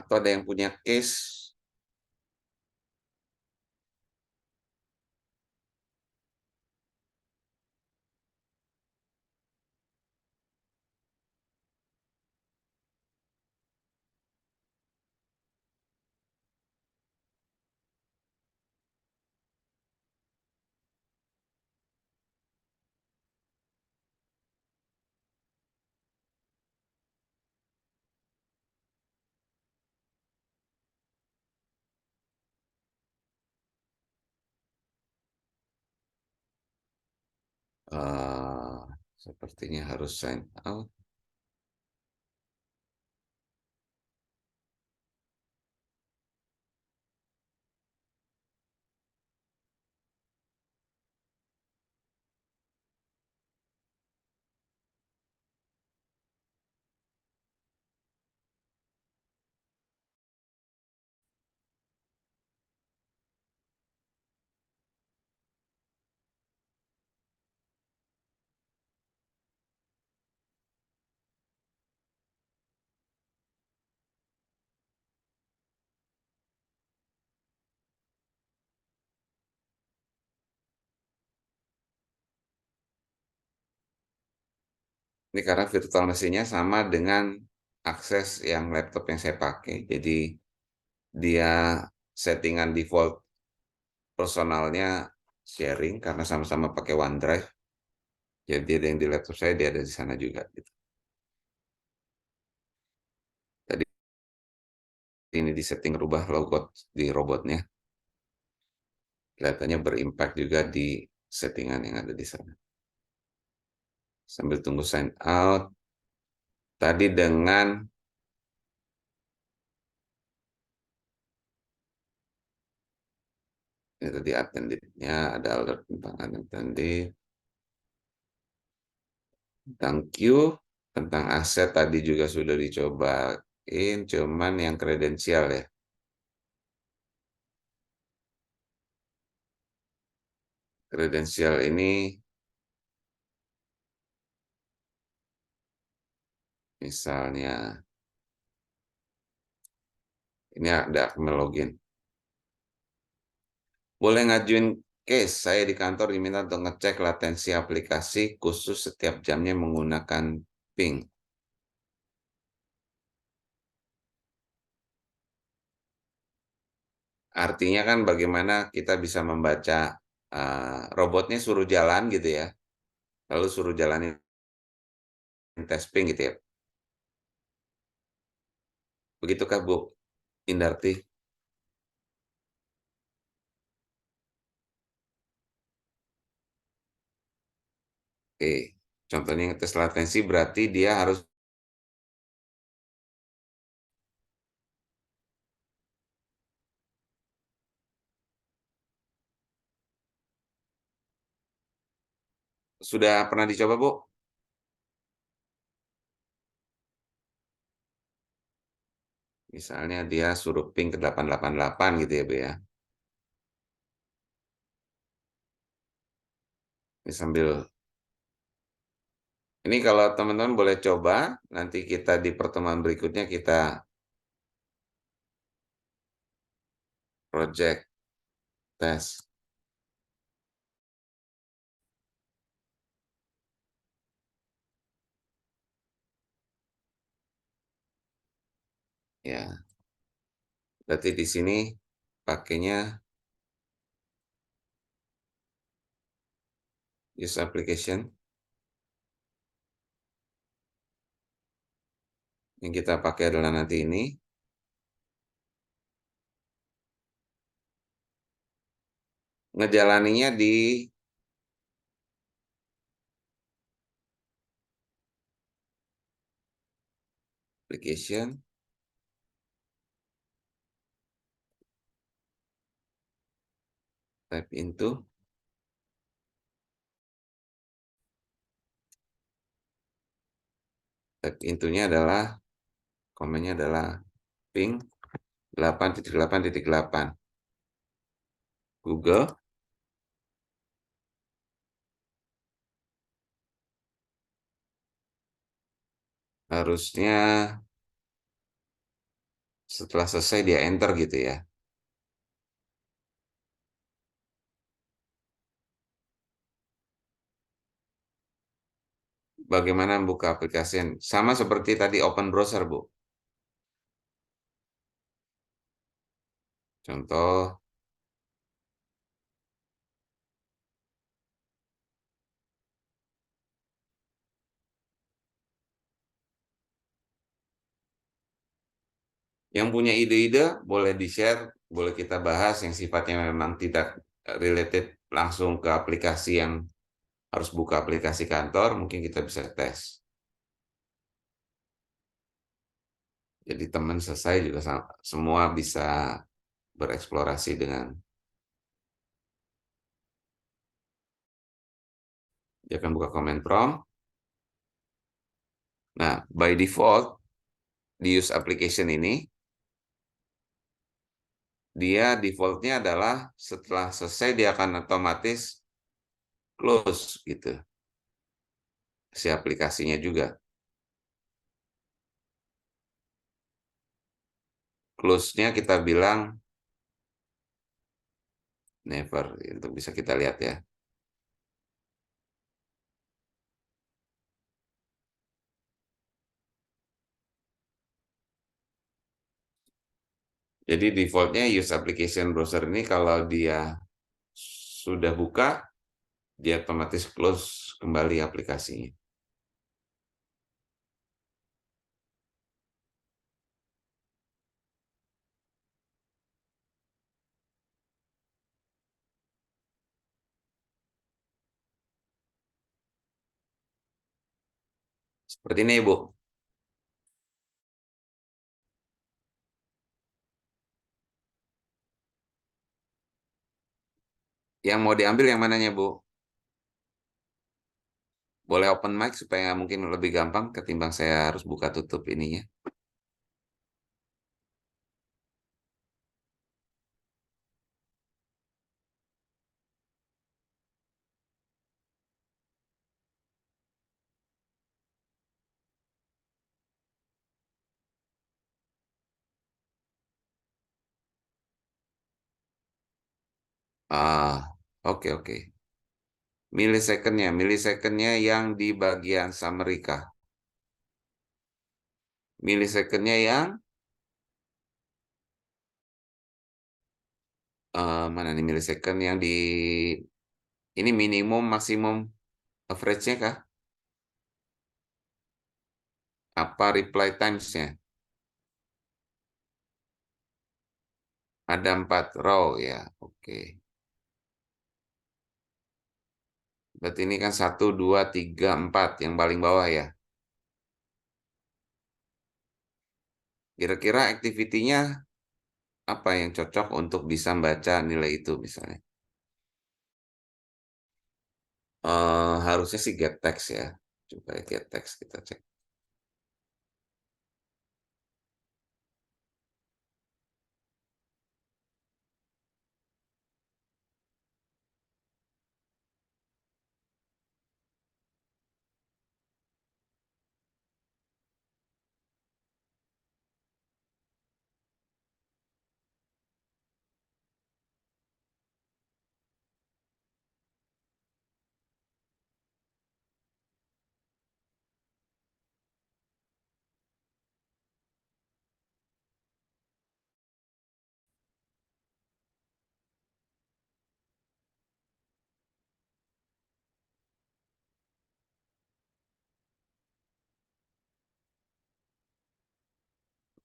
Atau ada yang punya case? Eh, Sepertinya harus sign out. Ini karena virtual mesinnya sama dengan akses yang laptop yang saya pakai. Jadi dia settingan default personalnya sharing karena sama-sama pakai OneDrive. Jadi ada yang di laptop saya, dia ada di sana juga. Gitu. Tadi ini di setting rubah logout di robotnya. Kelihatannya berimpact juga di settingan yang ada di sana. Sambil tunggu sign out. Tadi dengan ini tadi attended-nya ada alert tentang attended. Thank you. Tentang aset tadi juga sudah dicobain, cuman yang kredensial ya. Kredensial ini misalnya ini ada akun login. Boleh ngajuin case, saya di kantor diminta untuk ngecek latensi aplikasi khusus setiap jamnya menggunakan ping. Artinya kan bagaimana kita bisa membaca robotnya suruh jalan gitu ya, lalu suruh jalanin tes ping gitu ya. Begitukah Bu Indarti? Oke, contohnya ngetes latensi berarti dia harus sudah pernah dicoba Bu? Misalnya dia suruh ping ke 888 gitu ya Bu ya. Ini sambil ini kalau teman-teman boleh coba, nanti kita di pertemuan berikutnya kita project test. Ya, berarti di sini pakainya use application. Yang kita pakai adalah nanti ini. Ngejalaninya di application, type into, type intonya adalah, komennya adalah ping 8.8.8. Google, harusnya Setelah selesai dia enter gitu ya. Bagaimana buka aplikasi? Sama seperti tadi open browser, Bu. Contoh, yang punya ide-ide boleh di-share, boleh kita bahas yang sifatnya memang tidak related langsung ke aplikasi yang harus buka aplikasi kantor, mungkin kita bisa tes. Jadi teman selesai juga semua bisa bereksplorasi dengan dia akan buka comment prompt. Nah, by default di use application ini dia defaultnya adalah setelah selesai dia akan otomatis close gitu si aplikasinya juga. Close-nya kita bilang never, itu bisa kita lihat ya. Jadi defaultnya use application browser ini kalau dia sudah buka, dia otomatis close kembali aplikasinya. Seperti ini, Bu. Yang mau diambil yang mananya, Bu? Boleh open mic supaya mungkin lebih gampang ketimbang saya harus buka tutup ininya. Ah, oke oke. Milisecondnya yang di bagian summary kah? Milisecondnya yang mana nih milisecond yang di ini minimum maksimum average-nya kah? Apa reply times-nya? Ada 4 row ya. Oke. Berarti ini kan 1, 2, 3, 4 yang paling bawah ya. Kira-kira activity-nya apa yang cocok untuk bisa baca nilai itu misalnya? Harusnya sih get text ya. Coba get text kita cek.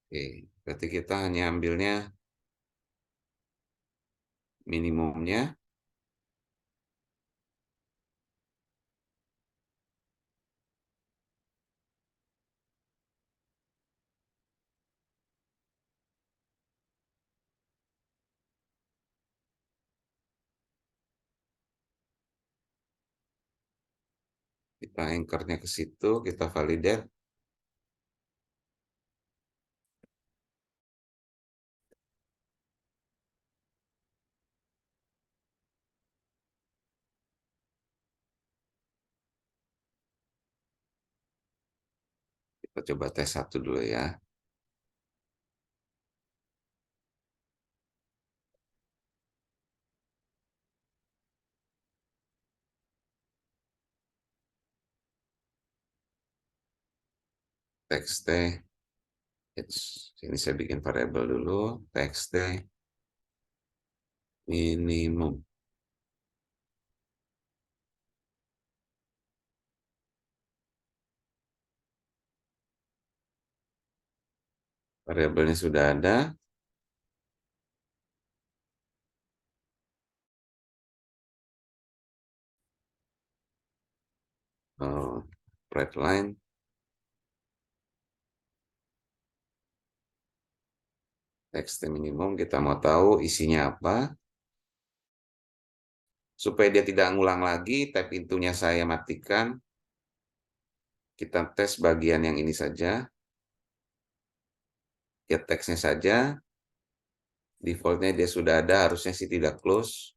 Oke, berarti kita hanya ambilnya minimumnya. Kita anchor-nya ke situ, kita validate. Kita coba tes satu dulu ya. txt, ini saya bikin variabel dulu, txt minimum. Variabelnya sudah ada. Red line. Txt minimum, kita mau tahu isinya apa. Supaya dia tidak ngulang lagi, tab pintunya saya matikan. Kita tes bagian yang ini saja. Get teksnya saja. Defaultnya dia sudah ada, harusnya sih tidak close.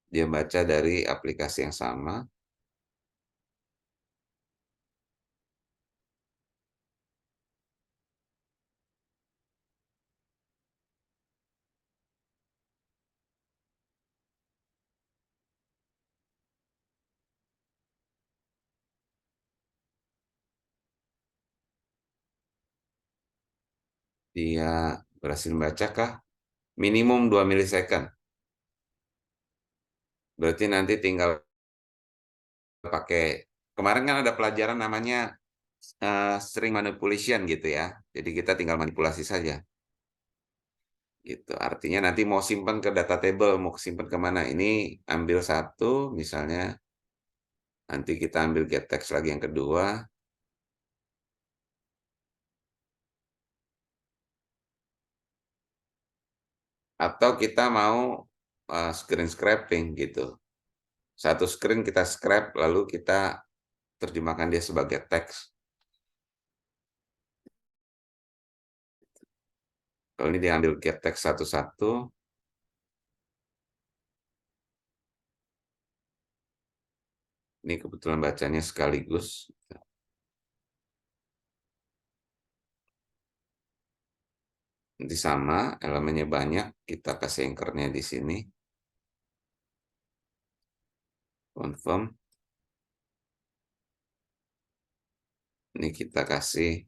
Dia baca dari aplikasi yang sama. Dia berhasil membacakah? Minimum 2 milisecond. Berarti nanti tinggal pakai, kemarin kan ada pelajaran namanya string manipulation gitu ya. Jadi kita tinggal manipulasi saja. Gitu. Artinya nanti mau simpan ke data table, mau simpan kemana? Ini ambil satu, misalnya nanti kita ambil get text lagi yang kedua. Atau kita mau screen scraping gitu. Satu screen kita scrap, lalu kita terjemahkan dia sebagai teks. Kalau ini diambil get text satu-satu, ini kebetulan bacanya sekaligus. Nanti sama, elemennya banyak, kita kasih anchor-nya di sini. Confirm. Ini kita kasih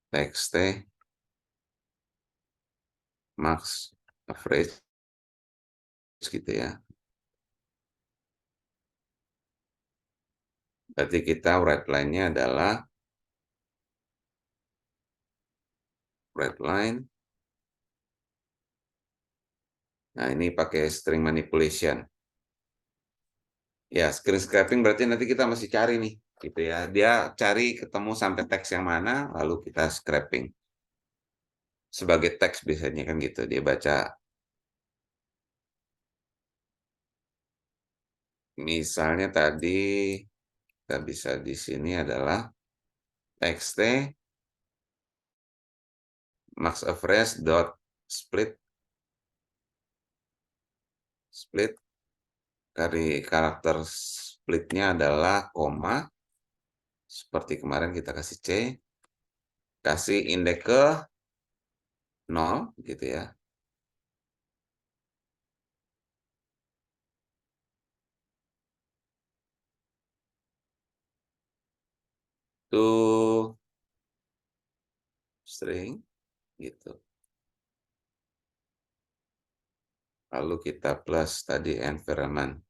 txt max average gitu ya. Berarti kita red line-nya adalah red line. Nah, ini pakai string manipulation. Ya, screen scraping berarti nanti kita mesti cari nih, gitu ya. Dia cari ketemu sampai teks yang mana, lalu kita scraping. Sebagai teks biasanya kan gitu, dia baca. Misalnya tadi kita bisa di sini adalah txt max average dot split dari karakter splitnya adalah koma, seperti kemarin kita kasih C, kasih indeks ke 0 gitu ya. To string gitu. Lalu kita plus tadi environment.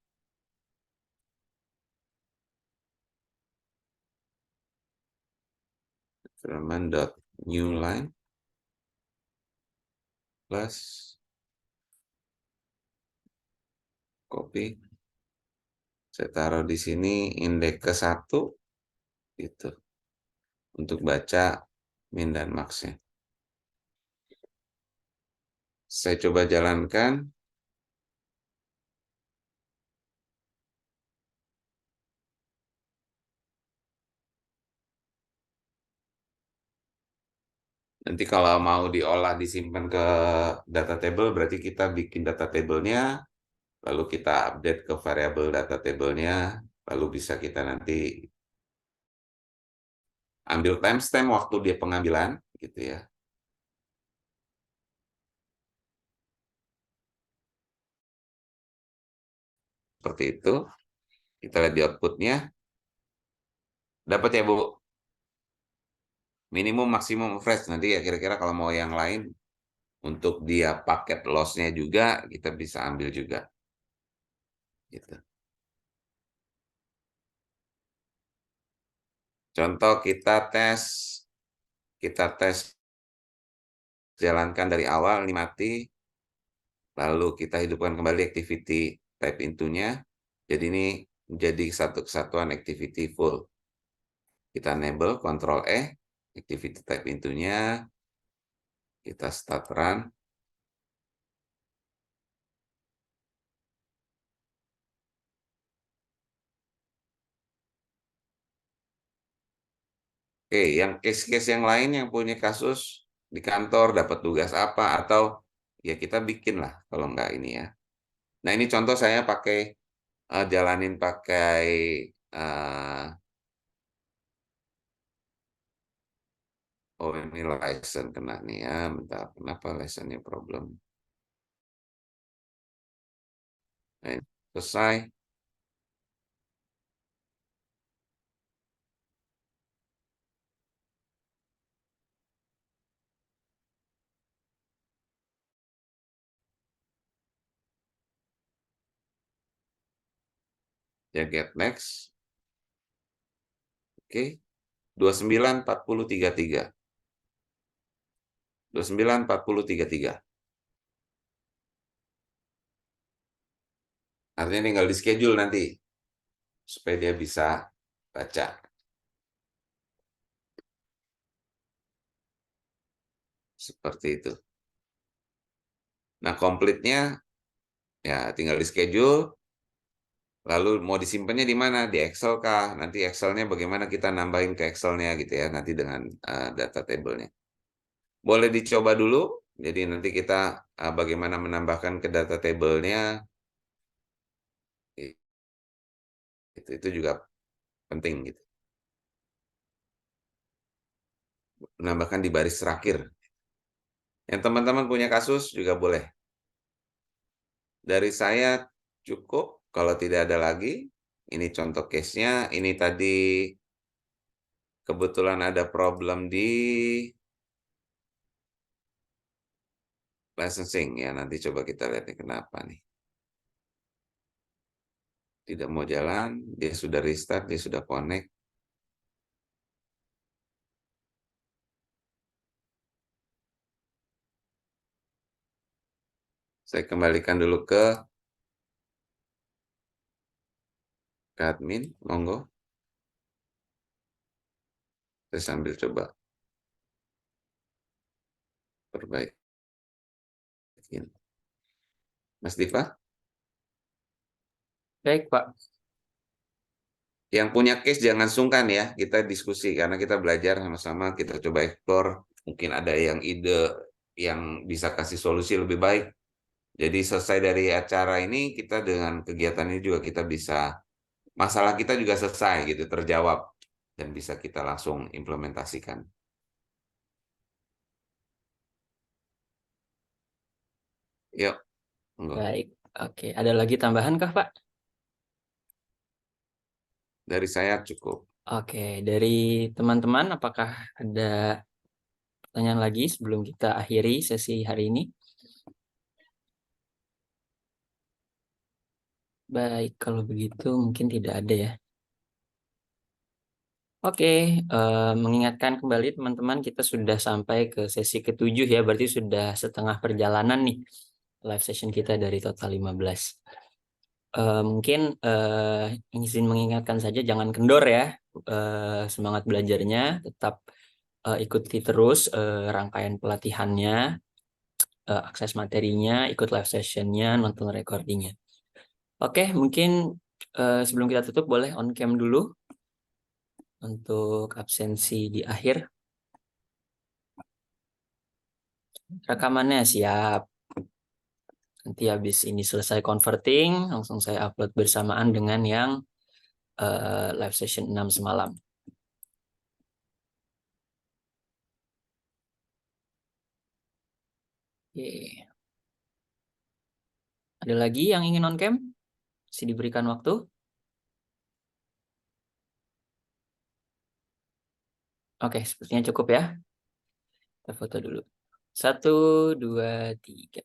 Environment dot new line plus copy. Saya taruh di sini indeks ke 1 gitu. Untuk baca min dan max-nya. Saya coba jalankan. Nanti kalau mau diolah disimpan ke data table, berarti kita bikin data table-nya, lalu kita update ke variabel data table-nya, lalu bisa kita nanti ambil timestamp waktu dia pengambilan, gitu ya. Seperti itu. Kita lihat di output-nya. Dapat ya, Bu? Minimum maksimum fresh. Nanti ya kira-kira kalau mau yang lain, untuk dia paket loss-nya juga, kita bisa ambil juga. Gitu. Contoh kita tes jalankan dari awal, ini mati, lalu kita hidupkan kembali activity type intunya. Jadi ini menjadi satu kesatuan activity full. Kita enable, Ctrl E, activity type intunya, kita start run. Oke, yang case-case yang lain yang punya kasus di kantor dapat tugas apa, atau ya kita bikin lah kalau nggak ini ya. Nah ini contoh saya pakai jalanin pakai uh, oh ini license kena nih ya, bentar, kenapa license-nya problem? Nah, ini selesai. Ya get next. Oke, 294033. 294033. Artinya tinggal di schedule nanti supaya dia bisa baca. Seperti itu. Nah, komplitnya ya tinggal di schedule. Lalu mau disimpannya di mana? Di Excel kah? Nanti Excelnya bagaimana kita nambahin ke Excelnya gitu ya, nanti dengan data table-nya. Boleh dicoba dulu. Jadi nanti kita bagaimana menambahkan ke data table-nya, itu juga penting gitu. Menambahkan di baris terakhir. Yang teman-teman punya kasus juga boleh. Dari saya cukup. Kalau tidak ada lagi, ini contoh case-nya. Ini tadi kebetulan ada problem di licensing ya. Nanti coba kita lihat nih kenapa nih. Tidak mau jalan, dia sudah restart, dia sudah connect. Saya kembalikan dulu ke admin, monggo. Saya sambil coba perbaikin. Mas Diva, Baik, Pak. yang punya case jangan sungkan ya, kita diskusi karena kita belajar sama-sama, kita coba explore, mungkin ada yang ide yang bisa kasih solusi lebih baik. Jadi selesai dari acara ini, kita dengan kegiatan ini juga kita bisa, masalah kita juga selesai gitu, terjawab, dan bisa kita langsung implementasikan. Yuk, monggo. Baik. Oke, ada lagi tambahan kah, Pak? Dari saya cukup. Oke, dari teman-teman apakah ada pertanyaan lagi sebelum kita akhiri sesi hari ini? Baik, kalau begitu mungkin tidak ada ya. Oke, mengingatkan kembali teman-teman, kita sudah sampai ke sesi ke-7 ya, berarti sudah setengah perjalanan nih live session kita dari total 15. Mungkin izin mengingatkan saja, jangan kendor ya, semangat belajarnya, tetap ikuti terus rangkaian pelatihannya, akses materinya, ikut live sessionnya, nonton recordingnya. Oke, mungkin sebelum kita tutup boleh on cam dulu untuk absensi di akhir. Rekamannya siap. Nanti habis ini selesai converting, langsung saya upload bersamaan dengan yang live session 6 semalam. Oke. Ada lagi yang ingin on cam? Masih diberikan waktu. Oke, sepertinya cukup ya. Kita foto dulu. 1, 2, 3.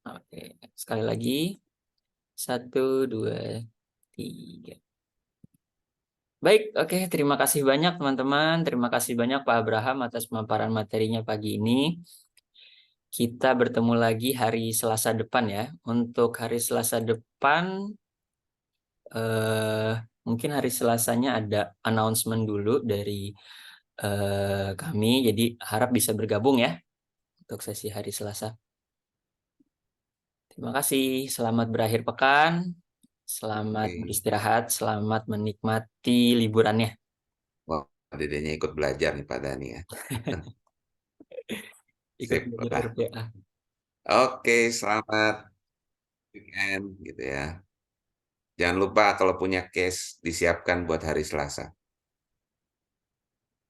Oke, sekali lagi. 1, 2, 3. Baik, oke. Terima kasih banyak teman-teman. Terima kasih banyak Pak Abraham atas pemaparan materinya pagi ini. Kita bertemu lagi hari Selasa depan ya. Untuk hari Selasa depan, mungkin hari Selasanya ada announcement dulu dari kami. Jadi harap bisa bergabung ya untuk sesi hari Selasa. Terima kasih. Selamat berakhir pekan. Selamat Oke. beristirahat. Selamat menikmati liburannya. Wah, dedenya ikut belajar nih Pak Dani ya. Ikut Sip belajar lah. RPA. Oke, selamat weekend gitu ya. Jangan lupa kalau punya case disiapkan buat hari Selasa.